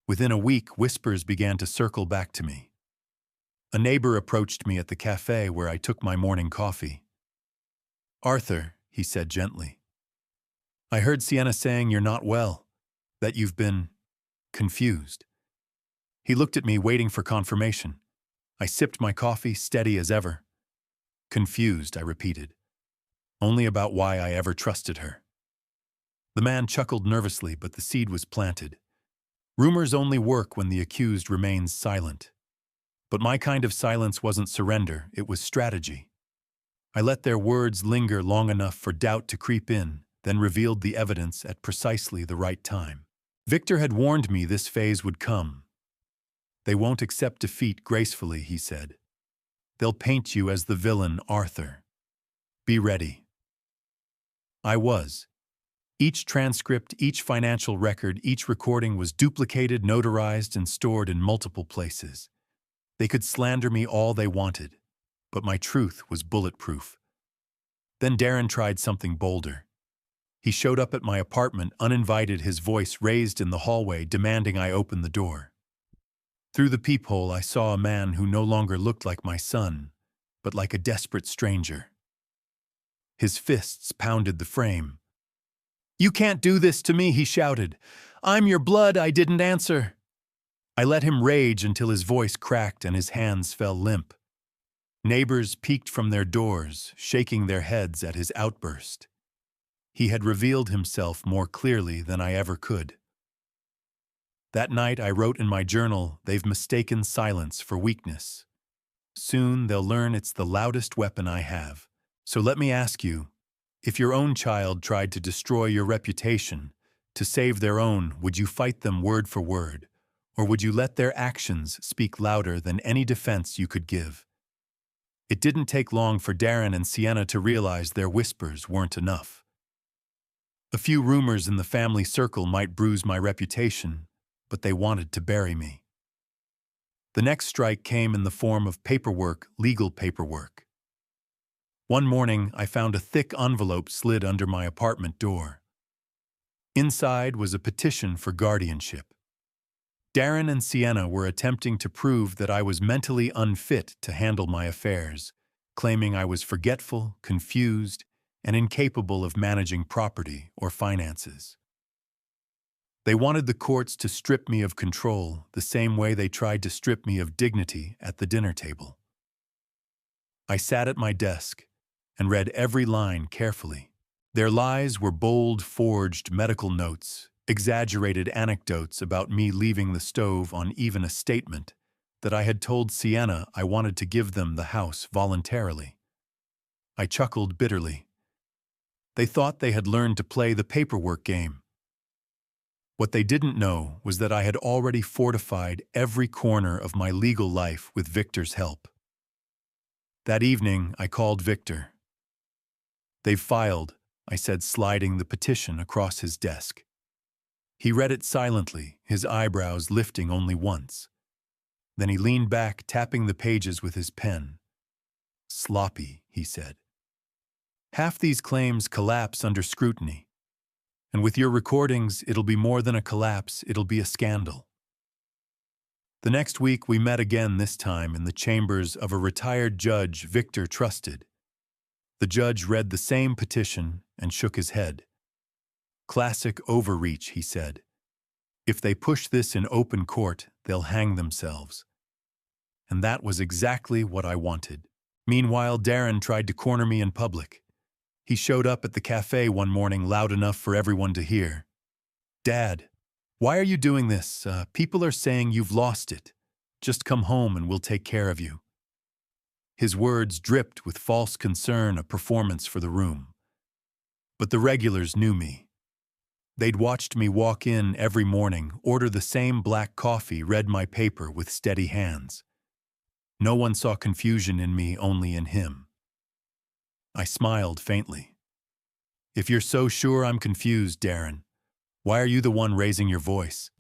Within a week, whispers began to circle back to me. A neighbor approached me at the cafe where I took my morning coffee. Arthur, he said gently, I heard Sienna saying you're not well, that you've been confused. He looked at me, waiting for confirmation. I sipped my coffee, steady as ever. Confused, I repeated. Only about why I ever trusted her. The man chuckled nervously, but the seed was planted. Rumors only work when the accused remains silent. But my kind of silence wasn't surrender, it was strategy. I let their words linger long enough for doubt to creep in, then revealed the evidence at precisely the right time. Victor had warned me this phase would come. They won't accept defeat gracefully, he said. They'll paint you as the villain, Arthur. Be ready. I was. Each transcript, each financial record, each recording was duplicated, notarized, and stored in multiple places. They could slander me all they wanted, but my truth was bulletproof. Then Darren tried something bolder. He showed up at my apartment uninvited, his voice raised in the hallway, demanding I open the door. Through the peephole, I saw a man who no longer looked like my son, but like a desperate stranger. His fists pounded the frame. "You can't do this to me," he shouted. "I'm your blood, I didn't answer." I let him rage until his voice cracked and his hands fell limp. Neighbors peeked from their doors, shaking their heads at his outburst. He had revealed himself more clearly than I ever could. That night I wrote in my journal, "They've mistaken silence for weakness. Soon they'll learn it's the loudest weapon I have." So let me ask you, if your own child tried to destroy your reputation, to save their own, would you fight them word for word, or would you let their actions speak louder than any defense you could give? It didn't take long for Darren and Sienna to realize their whispers weren't enough. A few rumors in the family circle might bruise my reputation, but they wanted to bury me. The next strike came in the form of paperwork, legal paperwork. One morning, I found a thick envelope slid under my apartment door. Inside was a petition for guardianship. Darren and Sienna were attempting to prove that I was mentally unfit to handle my affairs, claiming I was forgetful, confused, and incapable of managing property or finances. They wanted the courts to strip me of control the same way they tried to strip me of dignity at the dinner table. I sat at my desk and read every line carefully. Their lies were bold, forged medical notes, exaggerated anecdotes about me leaving the stove on, even a statement that I had told Sienna I wanted to give them the house voluntarily. I chuckled bitterly. They thought they had learned to play the paperwork game. What they didn't know was that I had already fortified every corner of my legal life with Victor's help. That evening, I called Victor. "They've filed," I said, sliding the petition across his desk. He read it silently, his eyebrows lifting only once. Then he leaned back, tapping the pages with his pen. "Sloppy," he said. "Half these claims collapse under scrutiny. And with your recordings, it'll be more than a collapse, it'll be a scandal." The next week, we met again, this time in the chambers of a retired judge Victor trusted. The judge read the same petition and shook his head. "Classic overreach," he said. "If they push this in open court, they'll hang themselves." And that was exactly what I wanted. Meanwhile, Darren tried to corner me in public. He showed up at the cafe one morning loud enough for everyone to hear. "Dad, why are you doing this? People are saying you've lost it. Just come home and we'll take care of you." His words dripped with false concern, a performance for the room. But the regulars knew me. They'd watched me walk in every morning, order the same black coffee, read my paper with steady hands. No one saw confusion in me, only in him. I smiled faintly. "If you're so sure I'm confused, Darren, why are you the one raising your voice?"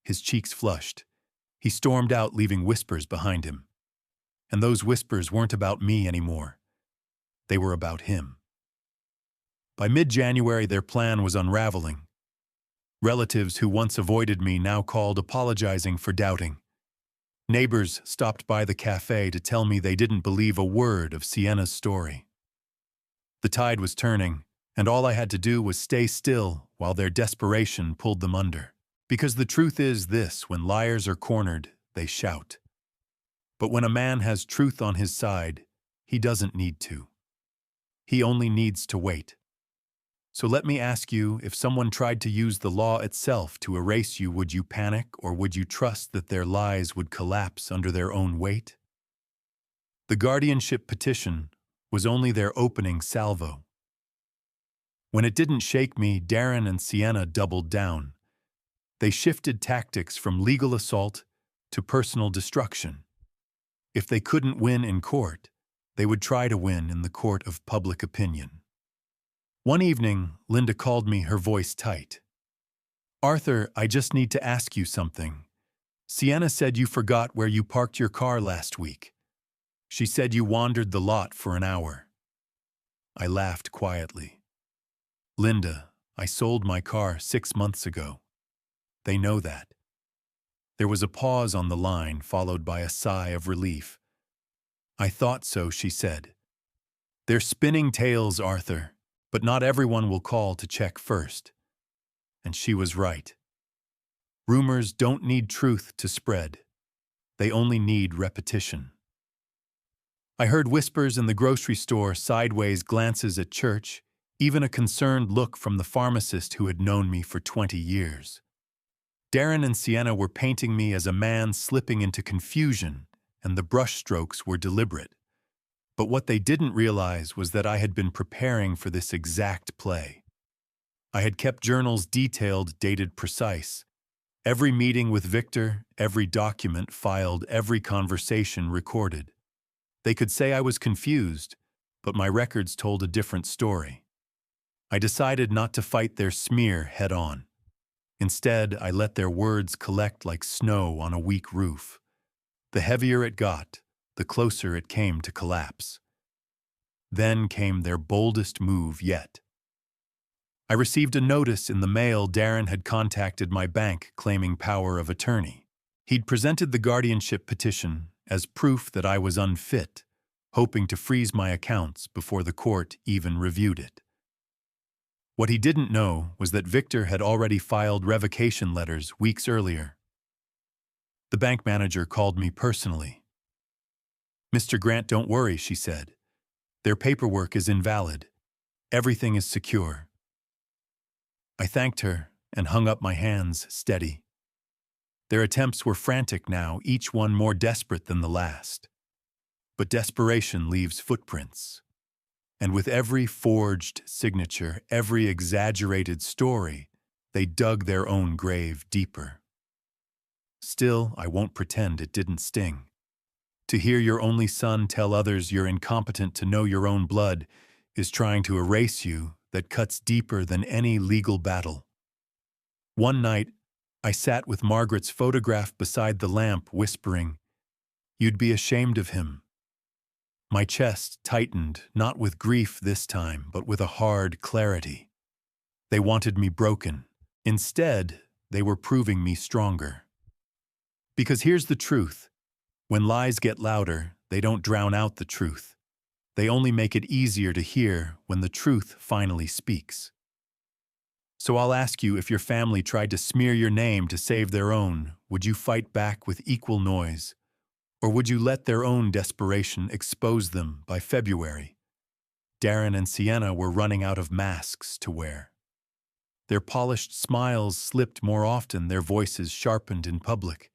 His cheeks flushed. He stormed out, leaving whispers behind him. And those whispers weren't about me anymore. They were about him. By mid-January, their plan was unraveling. Relatives who once avoided me now called, apologizing for doubting. Neighbors stopped by the cafe to tell me they didn't believe a word of Sienna's story. The tide was turning, and all I had to do was stay still while their desperation pulled them under. Because the truth is this: when liars are cornered, they shout. But when a man has truth on his side, he doesn't need to. He only needs to wait. So let me ask you, if someone tried to use the law itself to erase you, would you panic, or would you trust that their lies would collapse under their own weight? The guardianship petition was only their opening salvo. When it didn't shake me, Darren and Sienna doubled down. They shifted tactics from legal assault to personal destruction. If they couldn't win in court, they would try to win in the court of public opinion. One evening, Linda called me, her voice tight. "Arthur, I just need to ask you something. Sienna said you forgot where you parked your car last week. She said you wandered the lot for an hour." I laughed quietly. Linda, I sold my car 6 months ago. They know that. There was a pause on the line, followed by a sigh of relief. I thought so, she said. They're spinning tales, Arthur, but not everyone will call to check first. And she was right. Rumors don't need truth to spread. They only need repetition. I heard whispers in the grocery store, sideways glances at church, even a concerned look from the pharmacist who had known me for 20 years. Darren and Sienna were painting me as a man slipping into confusion, and the brushstrokes were deliberate. But what they didn't realize was that I had been preparing for this exact play. I had kept journals detailed, dated precise. Every meeting with Victor, every document filed, every conversation recorded. They could say I was confused, but my records told a different story. I decided not to fight their smear head-on. Instead, I let their words collect like snow on a weak roof. The heavier it got, the closer it came to collapse. Then came their boldest move yet. I received a notice in the mail. Darren had contacted my bank claiming power of attorney. He'd presented the guardianship petition as proof that I was unfit, hoping to freeze my accounts before the court even reviewed it. What he didn't know was that Victor had already filed revocation letters weeks earlier. The bank manager called me personally. "Mr. Grant, don't worry," she said. "Their paperwork is invalid. Everything is secure." I thanked her and hung up my hands steady. Their attempts were frantic now, each one more desperate than the last. But desperation leaves footprints. And with every forged signature, every exaggerated story, they dug their own grave deeper. Still, I won't pretend it didn't sting. To hear your only son tell others you're incompetent to know your own blood is trying to erase you. That cuts deeper than any legal battle. One night, I sat with Margaret's photograph beside the lamp, whispering, "You'd be ashamed of him." My chest tightened, not with grief this time, but with a hard clarity. They wanted me broken. Instead, they were proving me stronger. Because here's the truth. When lies get louder, they don't drown out the truth. They only make it easier to hear when the truth finally speaks. So I'll ask you, if your family tried to smear your name to save their own, would you fight back with equal noise? Or would you let their own desperation expose them by February? Darren and Sienna were running out of masks to wear. Their polished smiles slipped more often, their voices sharpened in public,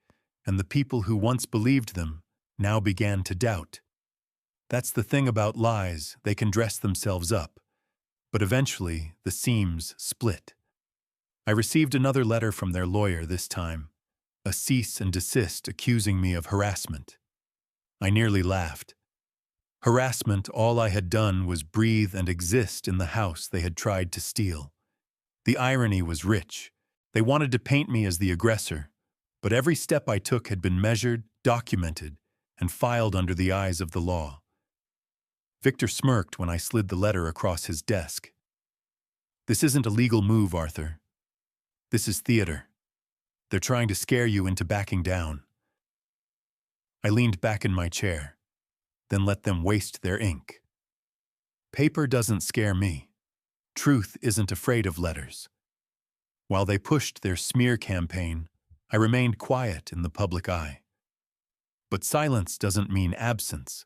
and the people who once believed them now began to doubt. That's the thing about lies, they can dress themselves up. But eventually, the seams split. I received another letter from their lawyer this time, a cease and desist accusing me of harassment. I nearly laughed. Harassment, all I had done was breathe and exist in the house they had tried to steal. The irony was rich. They wanted to paint me as the aggressor, but every step I took had been measured, documented, and filed under the eyes of the law. Victor smirked when I slid the letter across his desk. "This isn't a legal move, Arthur. This is theater. They're trying to scare you into backing down." I leaned back in my chair, then let them waste their ink. Paper doesn't scare me. Truth isn't afraid of letters. While they pushed their smear campaign, I remained quiet in the public eye. But silence doesn't mean absence.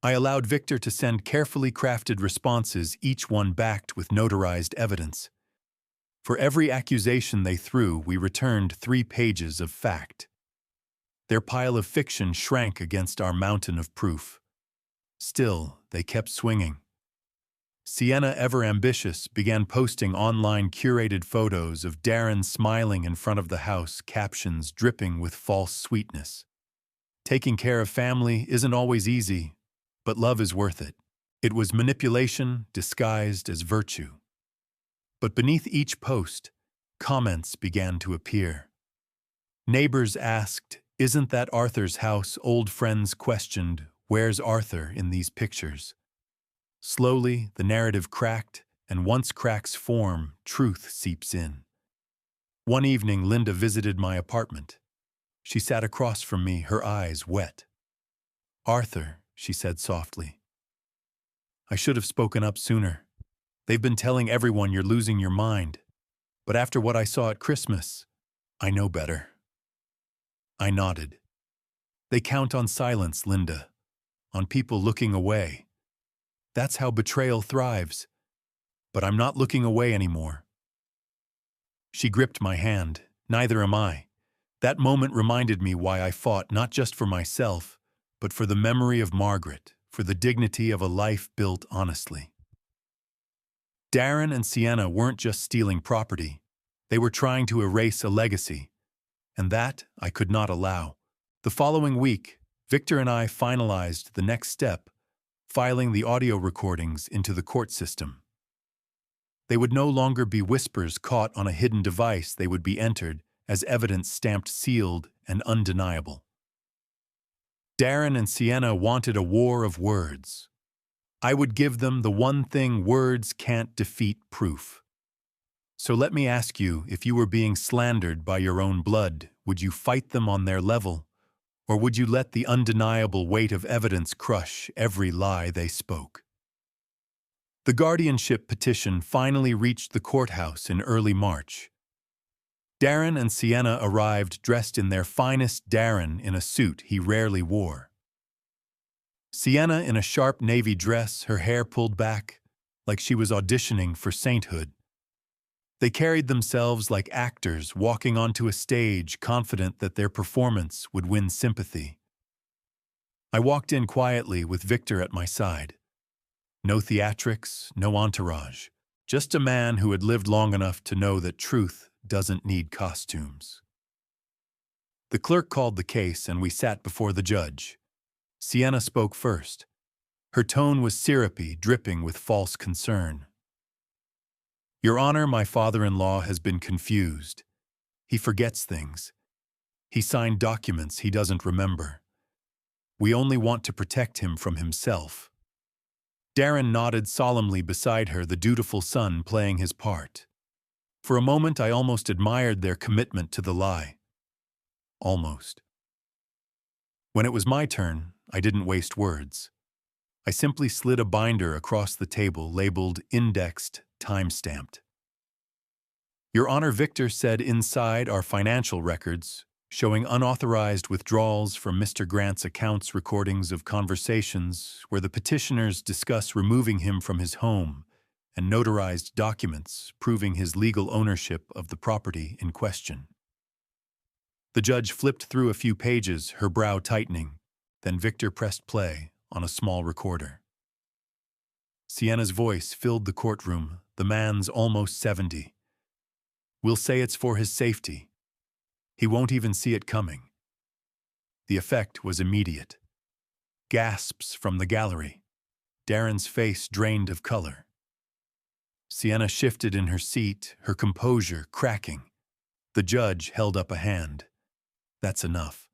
I allowed Victor to send carefully crafted responses, each one backed with notarized evidence. For every accusation they threw, we returned 3 pages of fact. Their pile of fiction shrank against our mountain of proof. Still, they kept swinging. Sienna, ever ambitious, began posting online curated photos of Darren smiling in front of the house, captions dripping with false sweetness. Taking care of family isn't always easy, but love is worth it. It was manipulation disguised as virtue. But beneath each post, comments began to appear. Neighbors asked, "Isn't that Arthur's house?" Old friends questioned, "Where's Arthur in these pictures?" Slowly, the narrative cracked, and once cracks form, truth seeps in. One evening, Linda visited my apartment. She sat across from me, her eyes wet. "Arthur," she said softly, "I should have spoken up sooner. They've been telling everyone you're losing your mind. But after what I saw at Christmas, I know better." I nodded. "They count on silence, Linda. On people looking away. That's how betrayal thrives. But I'm not looking away anymore." She gripped my hand. "Neither am I." That moment reminded me why I fought not just for myself, but for the memory of Margaret, for the dignity of a life built honestly. Darren and Sienna weren't just stealing property. They were trying to erase a legacy. And that I could not allow. The following week, Victor and I finalized the next step, filing the audio recordings into the court system. They would no longer be whispers caught on a hidden device. They would be entered as evidence stamped sealed and undeniable. Darren and Sienna wanted a war of words. I would give them the one thing words can't defeat: proof. So let me ask you, if you were being slandered by your own blood, would you fight them on their level? Or would you let the undeniable weight of evidence crush every lie they spoke? The guardianship petition finally reached the courthouse in early March. Darren and Sienna arrived dressed in their finest, Darren in a suit he rarely wore. Sienna in a sharp navy dress, her hair pulled back, like she was auditioning for sainthood. They carried themselves like actors walking onto a stage, confident that their performance would win sympathy. I walked in quietly with Victor at my side. No theatrics, no entourage, just a man who had lived long enough to know that truth doesn't need costumes. The clerk called the case and we sat before the judge. Sienna spoke first. Her tone was syrupy, dripping with false concern. "Your Honor, my father-in-law has been confused. He forgets things. He signed documents he doesn't remember. We only want to protect him from himself." Darren nodded solemnly beside her, the dutiful son playing his part. For a moment, I almost admired their commitment to the lie. Almost. When it was my turn, I didn't waste words. I simply slid a binder across the table labeled indexed, time-stamped. "Your Honor," Victor said, "inside are financial records showing unauthorized withdrawals from Mr. Grant's accounts, recordings of conversations where the petitioners discuss removing him from his home, and notarized documents proving his legal ownership of the property in question." The judge flipped through a few pages, her brow tightening. Then Victor pressed play on a small recorder. Sienna's voice filled the courtroom. The man's almost 70. "We'll say it's for his safety. He won't even see it coming." The effect was immediate. Gasps from the gallery. Darren's face drained of color. Sienna shifted in her seat, her composure cracking. The judge held up a hand. "That's enough.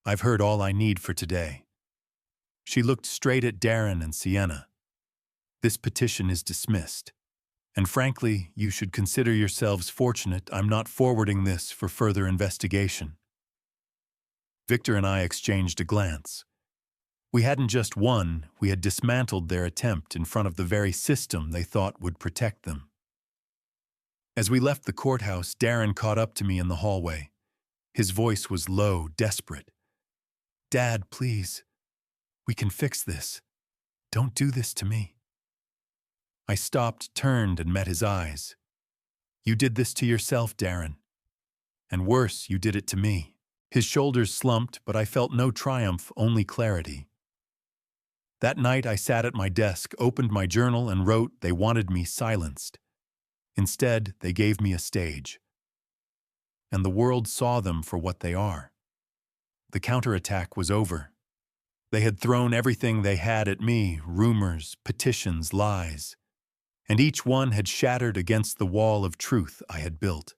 I've heard all I need for today." She looked straight at Darren and Sienna. "This petition is dismissed. And frankly, you should consider yourselves fortunate I'm not forwarding this for further investigation." Victor and I exchanged a glance. We hadn't just won, we had dismantled their attempt in front of the very system they thought would protect them. As we left the courthouse, Darren caught up to me in the hallway. His voice was low, desperate. "Dad, please. We can fix this. Don't do this to me." I stopped, turned, and met his eyes. "You did this to yourself, Darren. And worse, you did it to me." His shoulders slumped, but I felt no triumph, only clarity. That night I sat at my desk, opened my journal, and wrote they wanted me silenced. Instead, they gave me a stage. And the world saw them for what they are. The counterattack was over. They had thrown everything they had at me, rumors, petitions, lies. And each one had shattered against the wall of truth I had built.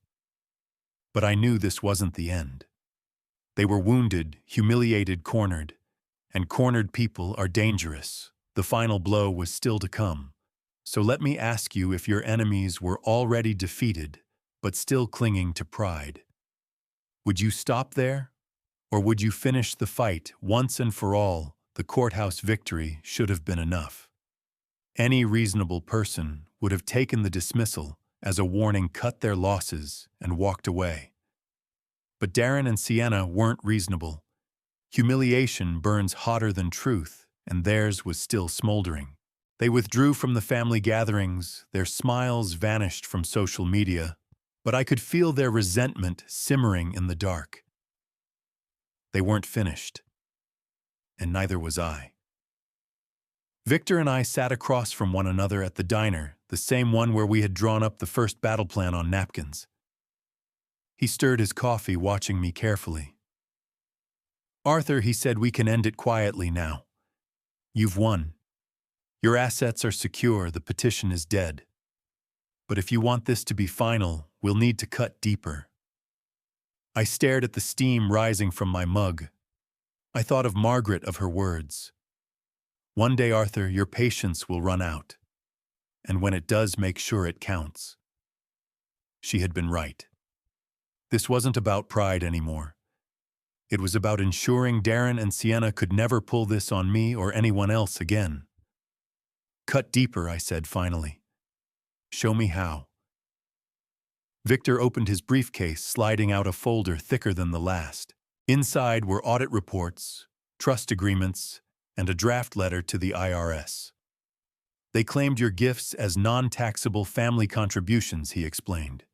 But I knew this wasn't the end. They were wounded, humiliated, cornered. And cornered people are dangerous. The The final blow was still to come. So let me ask you if your enemies were already defeated, but still clinging to pride. Would you stop there? Or would you finish the fight once and for all? The courthouse victory should have been enough. Any reasonable person would have taken the dismissal as a warning, cut their losses, and walked away. But Darren and Sienna weren't reasonable. Humiliation burns hotter than truth, and theirs was still smoldering. They withdrew from the family gatherings, their smiles vanished from social media, but I could feel their resentment simmering in the dark. They weren't finished, and neither was I. Victor and I sat across from one another at the diner, the same one where we had drawn up the first battle plan on napkins. He stirred his coffee, watching me carefully. "Arthur," he said, "we can end it quietly now. You've won. Your assets are secure, the petition is dead. But if you want this to be final, we'll need to cut deeper." I stared at the steam rising from my mug. I thought of Margaret, of her words. "One day, Arthur, your patience will run out. And when it does, make sure it counts." She had been right. This wasn't about pride anymore. It was about ensuring Darren and Sienna could never pull this on me or anyone else again. "Cut deeper," I said finally. "Show me how." Victor opened his briefcase, sliding out a folder thicker than the last. Inside were audit reports, trust agreements, and a draft letter to the IRS. "They claimed your gifts as non-taxable family contributions," he explained.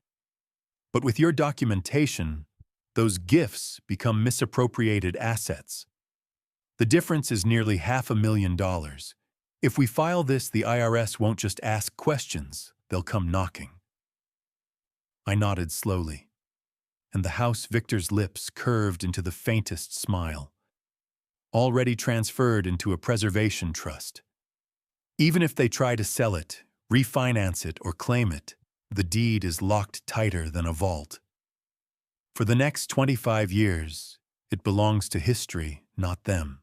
"But with your documentation, those gifts become misappropriated assets. The difference is nearly $500,000. If we file this, the IRS won't just ask questions, they'll come knocking." I nodded slowly, and the house Victor's lips curved into the faintest smile. "Already transferred into a preservation trust. Even if they try to sell it, refinance it, or claim it, the deed is locked tighter than a vault. For the next 25 years, it belongs to history, not them."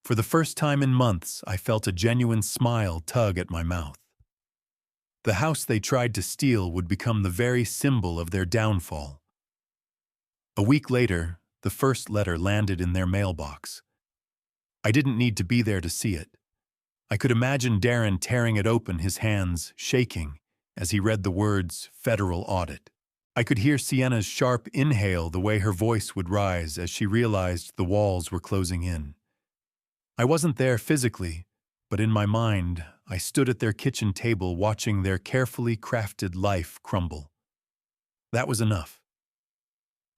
For the first time in months, I felt a genuine smile tug at my mouth. The house they tried to steal would become the very symbol of their downfall. A week later, the first letter landed in their mailbox. I didn't need to be there to see it. I could imagine Darren tearing it open, his hands shaking, as he read the words, "Federal Audit." I could hear Sienna's sharp inhale, the way her voice would rise as she realized the walls were closing in. I wasn't there physically, but in my mind, I stood at their kitchen table watching their carefully crafted life crumble. That was enough.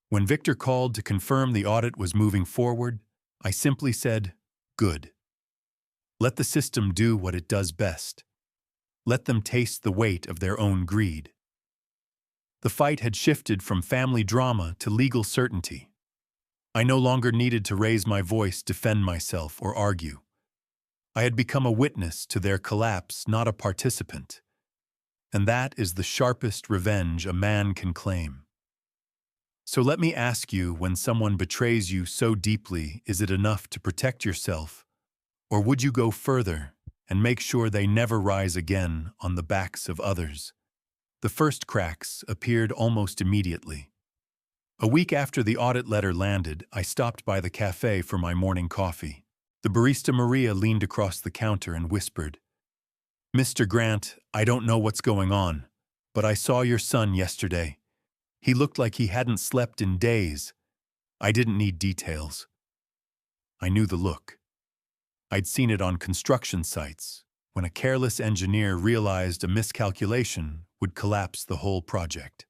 When Victor called to confirm the audit was moving forward, I simply said, "Good. Let the system do what it does best. Let them taste the weight of their own greed." The fight had shifted from family drama to legal certainty. I no longer needed to raise my voice, defend myself, or argue. I had become a witness to their collapse, not a participant. And that is the sharpest revenge a man can claim. So let me ask you, when someone betrays you so deeply, is it enough to protect yourself? Or would you go further and make sure they never rise again on the backs of others? The first cracks appeared almost immediately. A week after the audit letter landed, I stopped by the cafe for my morning coffee. The barista Maria leaned across the counter and whispered, "Mr. Grant, I don't know what's going on, but I saw your son yesterday. He looked like he hadn't slept in days." I didn't need details. I knew the look. I'd seen it on construction sites, when a careless engineer realized a miscalculation would collapse the whole project.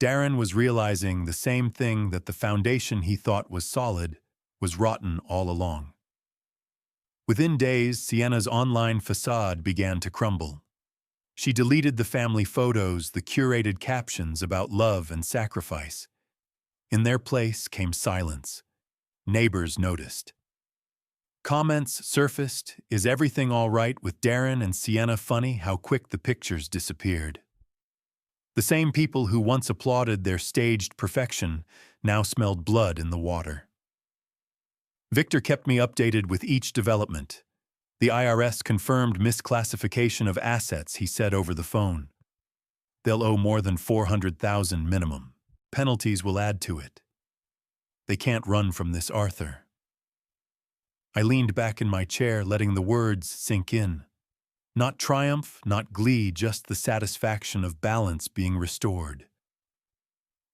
Darren was realizing the same thing, that the foundation he thought was solid was rotten all along. Within days, Sienna's online facade began to crumble. She deleted the family photos, the curated captions about love and sacrifice. In their place came silence. Neighbors noticed. Comments surfaced, "Is everything all right with Darren and Sienna? Funny how quick the pictures disappeared." The same people who once applauded their staged perfection now smelled blood in the water. Victor kept me updated with each development. The IRS confirmed misclassification of assets, he said over the phone. They'll owe more than $400,000 minimum. Penalties will add to it. They can't run from this, Arthur. I leaned back in my chair, letting the words sink in. Not triumph, not glee, just the satisfaction of balance being restored.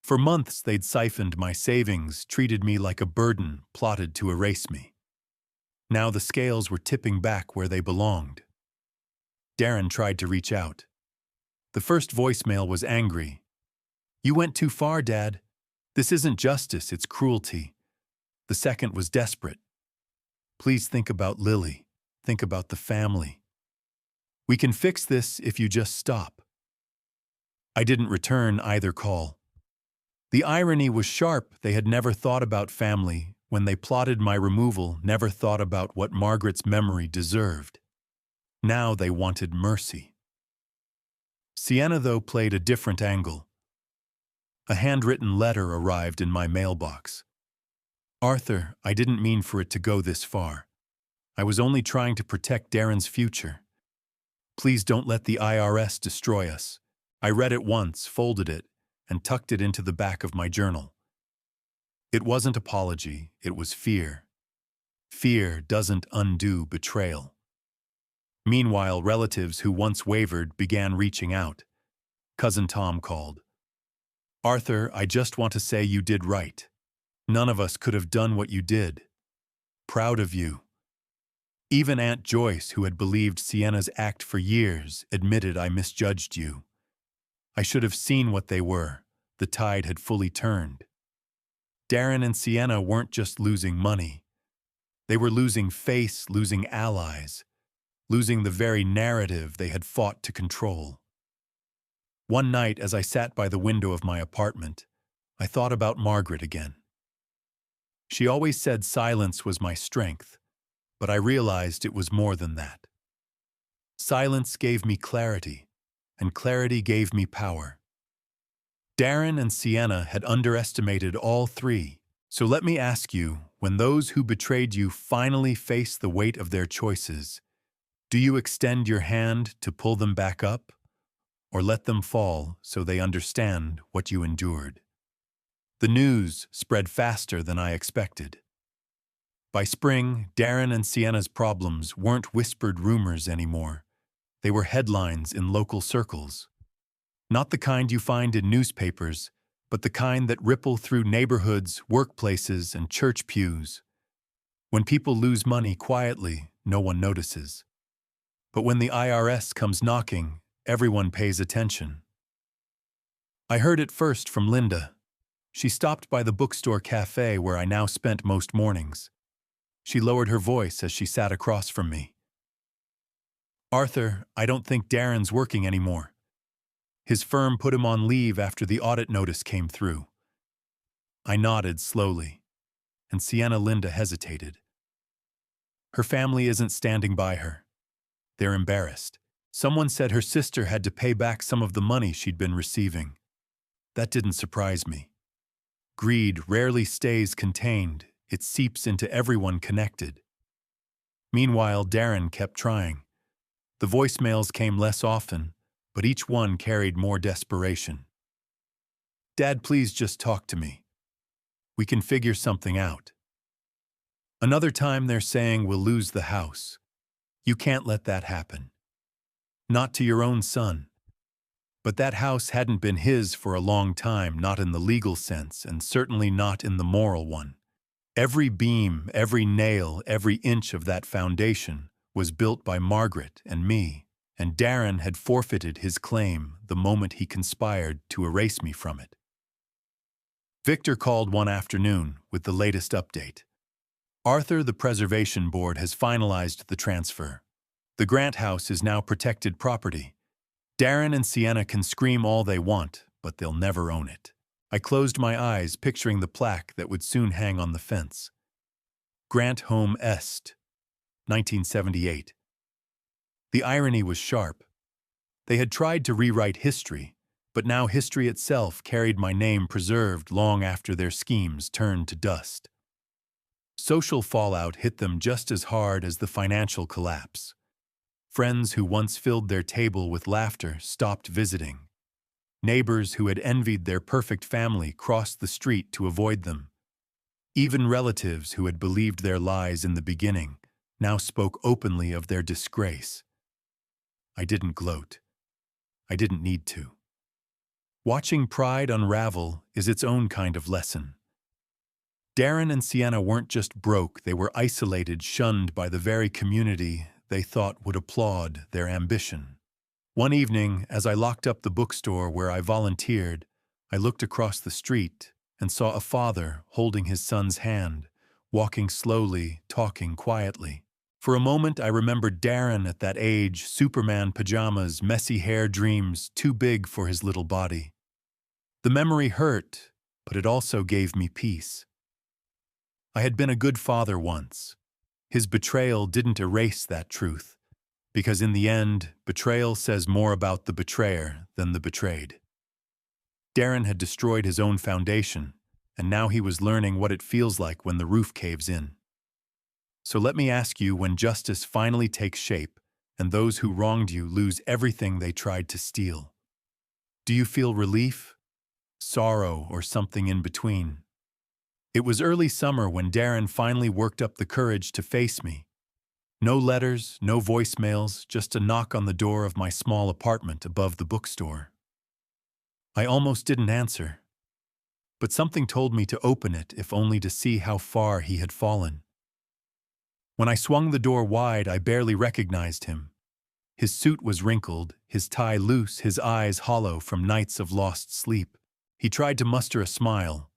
For months they'd siphoned my savings, treated me like a burden, plotted to erase me. Now the scales were tipping back where they belonged. Darren tried to reach out. The first voicemail was angry. "You went too far, Dad. This isn't justice, it's cruelty." The second was desperate. "Please think about Lily. Think about the family. We can fix this if you just stop." I didn't return either call. The irony was sharp. They had never thought about family. When they plotted my removal, never thought about what Margaret's memory deserved. Now they wanted mercy. Sienna, though, played a different angle. A handwritten letter arrived in my mailbox. "Arthur, I didn't mean for it to go this far. I was only trying to protect Darren's future. Please don't let the IRS destroy us." I read it once, folded it, and tucked it into the back of my journal. It wasn't apology, it was fear. Fear doesn't undo betrayal. Meanwhile, relatives who once wavered began reaching out. Cousin Tom called. "Arthur, I just want to say you did right. None of us could have done what you did. Proud of you." Even Aunt Joyce, who had believed Sienna's act for years, admitted, "I misjudged you. I should have seen what they were. The tide had fully turned." Darren and Sienna weren't just losing money. They were losing face, losing allies, losing the very narrative they had fought to control. One night, as I sat by the window of my apartment, I thought about Margaret again. She always said silence was my strength, but I realized it was more than that. Silence gave me clarity, and clarity gave me power. Darren and Sienna had underestimated all three, so let me ask you, when those who betrayed you finally face the weight of their choices, do you extend your hand to pull them back up, or let them fall so they understand what you endured? The news spread faster than I expected. By spring, Darren and Sienna's problems weren't whispered rumors anymore. They were headlines in local circles. Not the kind you find in newspapers, but the kind that ripple through neighborhoods, workplaces, and church pews. When people lose money quietly, no one notices. But when the IRS comes knocking, everyone pays attention. I heard it first from Linda. She stopped by the bookstore cafe where I now spent most mornings. She lowered her voice as she sat across from me. "Arthur, I don't think Darren's working anymore. His firm put him on leave after the audit notice came through." I nodded slowly, and Linda hesitated. Her family isn't standing by her. They're embarrassed. Someone said her sister had to pay back some of the money she'd been receiving. That didn't surprise me. Greed rarely stays contained. It seeps into everyone connected. Meanwhile, Darren kept trying. The voicemails came less often, but each one carried more desperation. "Dad, please just talk to me. We can figure something out." Another time they're saying we'll lose the house. You can't let that happen. Not to your own son. But that house hadn't been his for a long time, not in the legal sense, and certainly not in the moral one. Every beam, every nail, every inch of that foundation was built by Margaret and me, and Darren had forfeited his claim the moment he conspired to erase me from it. Victor called one afternoon with the latest update. "Arthur, the Preservation Board has finalized the transfer. The Grant House is now protected property. Darren and Sienna can scream all they want, but they'll never own it." I closed my eyes, picturing the plaque that would soon hang on the fence. Grant Home Est, 1978. The irony was sharp. They had tried to rewrite history, but now history itself carried my name preserved long after their schemes turned to dust. Social fallout hit them just as hard as the financial collapse. Friends who once filled their table with laughter stopped visiting. Neighbors who had envied their perfect family crossed the street to avoid them. Even relatives who had believed their lies in the beginning now spoke openly of their disgrace. I didn't gloat. I didn't need to. Watching pride unravel is its own kind of lesson. Darren and Sienna weren't just broke, they were isolated, shunned by the very community they thought would applaud their ambition. One evening, as I locked up the bookstore where I volunteered, I looked across the street and saw a father holding his son's hand, walking slowly, talking quietly. For a moment, I remembered Darren at that age, Superman pajamas, messy hair, dreams too big for his little body. The memory hurt, but it also gave me peace. I had been a good father once. His betrayal didn't erase that truth, because in the end, betrayal says more about the betrayer than the betrayed. Darren had destroyed his own foundation, and now he was learning what it feels like when the roof caves in. So let me ask you, when justice finally takes shape and those who wronged you lose everything they tried to steal, do you feel relief, sorrow, or something in between? It was early summer when Darren finally worked up the courage to face me. No letters, no voicemails, just a knock on the door of my small apartment above the bookstore. I almost didn't answer, but something told me to open it, if only to see how far he had fallen. When I swung the door wide, I barely recognized him. His suit was wrinkled, his tie loose, his eyes hollow from nights of lost sleep. He tried to muster a smile,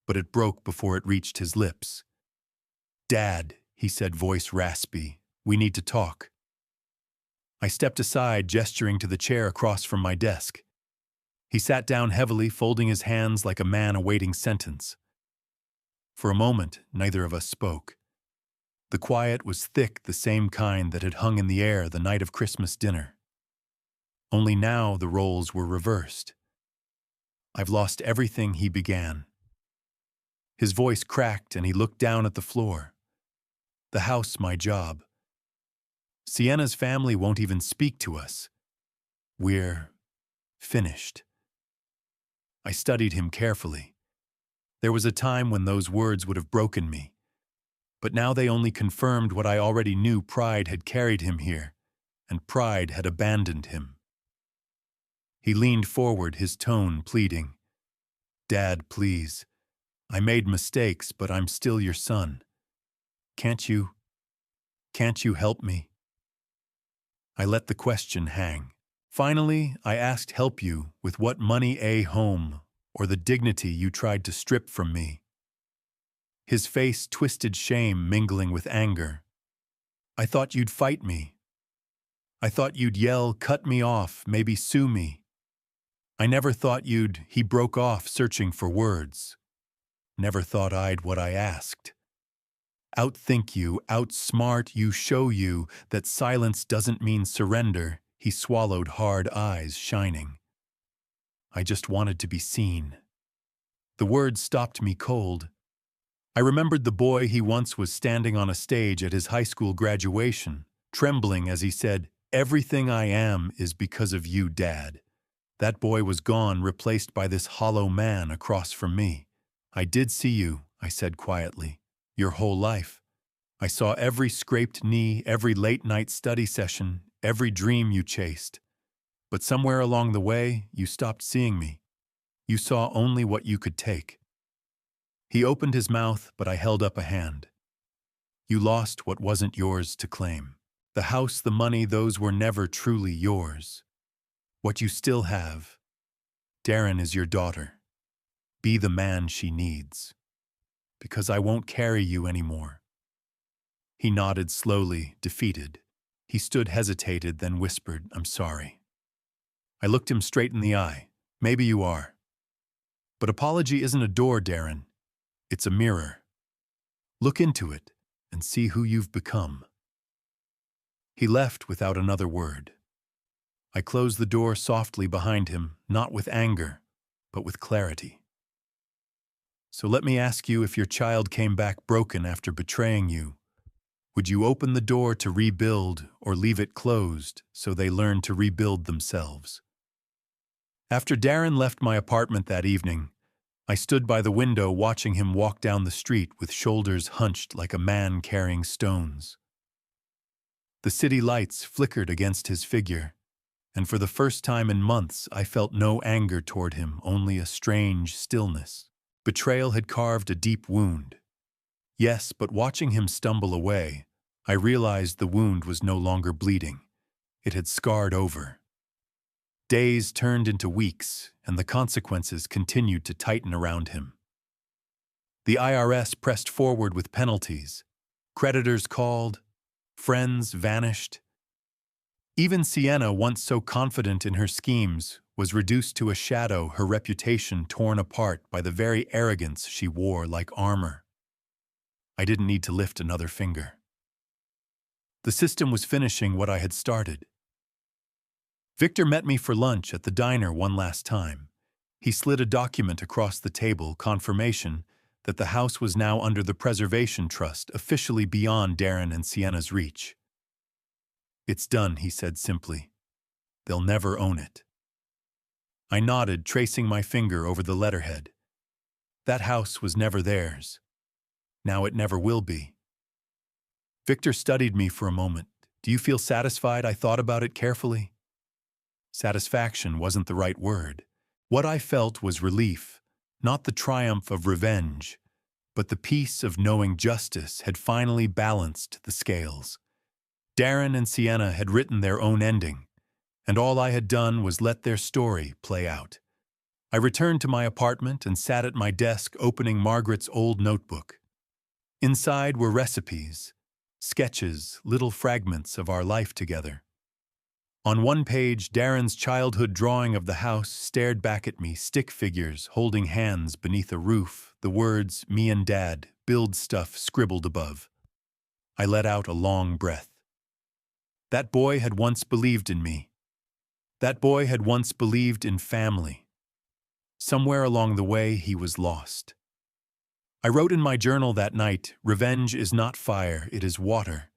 but it broke before it reached his lips. "Dad," he said, voice raspy, "we need to talk." I stepped aside, gesturing to the chair across from my desk. He sat down heavily, folding his hands like a man awaiting sentence. For a moment, neither of us spoke. The quiet was thick, the same kind that had hung in the air the night of Christmas dinner. Only now the roles were reversed. "I've lost everything," he began. His voice cracked and he looked down at the floor. "The house, my job. Sienna's family won't even speak to us. We're finished." I studied him carefully. There was a time when those words would have broken me, but now they only confirmed what I already knew. Pride had carried him here, and pride had abandoned him. He leaned forward, his tone pleading. "Dad, please. I made mistakes, but I'm still your son. Can't you help me?" I let the question hang. "Finally, I asked, help you with what money, a home, or the dignity you tried to strip from me?" His face twisted, shame mingling with anger. "I thought you'd fight me. I thought you'd yell, cut me off, maybe sue me. I never thought you'd..." He broke off, searching for words. "Never thought I'd what I asked. Outthink you, outsmart you, show you that silence doesn't mean surrender." He swallowed hard, eyes shining. "I just wanted to be seen." The words stopped me cold. I remembered the boy he once was, standing on a stage at his high school graduation, trembling as he said, "Everything I am is because of you, Dad." That boy was gone, replaced by this hollow man across from me. "I did see you," I said quietly, "your whole life. I saw every scraped knee, every late-night study session, every dream you chased. But somewhere along the way, you stopped seeing me. You saw only what you could take." He opened his mouth, but I held up a hand. "You lost what wasn't yours to claim. The house, the money, those were never truly yours. What you still have, Darren, is your daughter. Be the man she needs. Because I won't carry you anymore." He nodded slowly, defeated. He stood, hesitated, then whispered, "I'm sorry." I looked him straight in the eye. "Maybe you are. But apology isn't a door, Darren. It's a mirror. Look into it and see who you've become." He left without another word. I closed the door softly behind him, not with anger, but with clarity. So let me ask you, if your child came back broken after betraying you, would you open the door to rebuild or leave it closed so they learn to rebuild themselves? After Darren left my apartment that evening, I stood by the window watching him walk down the street with shoulders hunched like a man carrying stones. The city lights flickered against his figure, and for the first time in months I felt no anger toward him, only a strange stillness. Betrayal had carved a deep wound. Yes, but watching him stumble away, I realized the wound was no longer bleeding. It had scarred over. Days turned into weeks, and the consequences continued to tighten around him. The IRS pressed forward with penalties. Creditors called. Friends vanished. Even Sienna, once so confident in her schemes, was reduced to a shadow, her reputation torn apart by the very arrogance she wore like armor. I didn't need to lift another finger. The system was finishing what I had started. Victor met me for lunch at the diner one last time. He slid a document across the table, confirmation that the house was now under the Preservation Trust, officially beyond Darren and Sienna's reach. "It's done," he said simply. "They'll never own it." I nodded, tracing my finger over the letterhead. That house was never theirs. Now it never will be. Victor studied me for a moment. "Do you feel satisfied?" I thought about it carefully. Satisfaction wasn't the right word. What I felt was relief, not the triumph of revenge, but the peace of knowing justice had finally balanced the scales. Darren and Sienna had written their own ending, and all I had done was let their story play out. I returned to my apartment and sat at my desk opening Margaret's old notebook. Inside were recipes, sketches, little fragments of our life together. On one page, Darren's childhood drawing of the house stared back at me, stick figures holding hands beneath a roof, the words "me and Dad, build stuff" scribbled above. I let out a long breath. That boy had once believed in me. That boy had once believed in family. Somewhere along the way, he was lost. I wrote in my journal that night, "Revenge is not fire, it is water.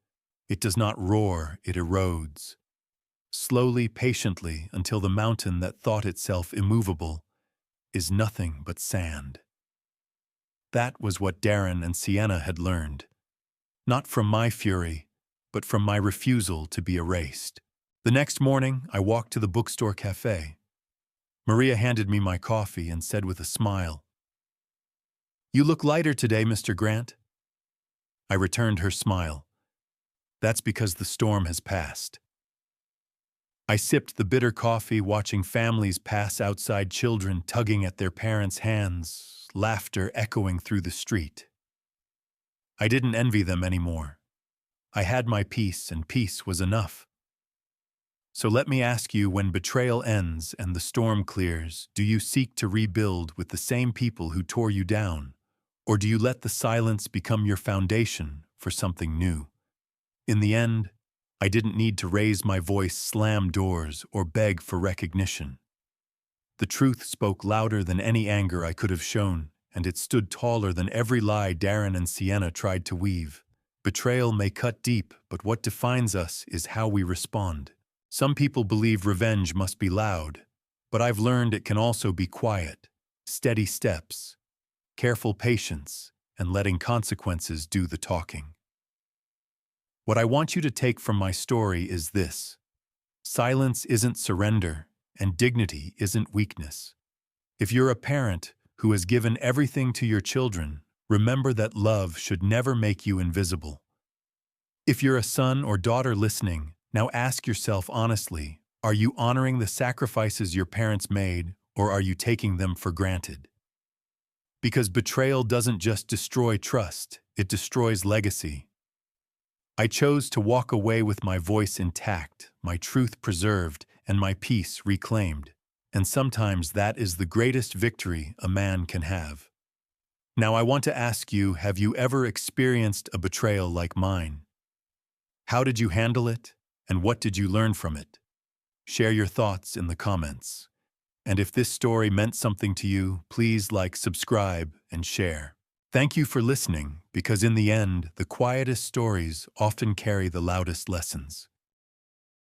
It does not roar, it erodes." Slowly, patiently, until the mountain that thought itself immovable is nothing but sand. That was what Darren and Sienna had learned. Not from my fury, but from my refusal to be erased. The next morning, I walked to the bookstore cafe. Maria handed me my coffee and said with a smile, "You look lighter today, Mr. Grant." I returned her smile. "That's because the storm has passed." I sipped the bitter coffee, watching families pass outside, children tugging at their parents' hands, laughter echoing through the street. I didn't envy them anymore. I had my peace, and peace was enough. So let me ask you, when betrayal ends and the storm clears, do you seek to rebuild with the same people who tore you down, or do you let the silence become your foundation for something new? In the end, I didn't need to raise my voice, slam doors, or beg for recognition. The truth spoke louder than any anger I could have shown, and it stood taller than every lie Darren and Sienna tried to weave. Betrayal may cut deep, but what defines us is how we respond. Some people believe revenge must be loud, but I've learned it can also be quiet, steady steps, careful patience, and letting consequences do the talking. What I want you to take from my story is this: silence isn't surrender, and dignity isn't weakness. If you're a parent who has given everything to your children, remember that love should never make you invisible. If you're a son or daughter listening, now ask yourself honestly, are you honoring the sacrifices your parents made, or are you taking them for granted? Because betrayal doesn't just destroy trust, it destroys legacy. I chose to walk away with my voice intact, my truth preserved, and my peace reclaimed. And sometimes that is the greatest victory a man can have. Now I want to ask you, have you ever experienced a betrayal like mine? How did you handle it, and what did you learn from it? Share your thoughts in the comments. And if this story meant something to you, please like, subscribe, and share. Thank you for listening, because in the end, the quietest stories often carry the loudest lessons.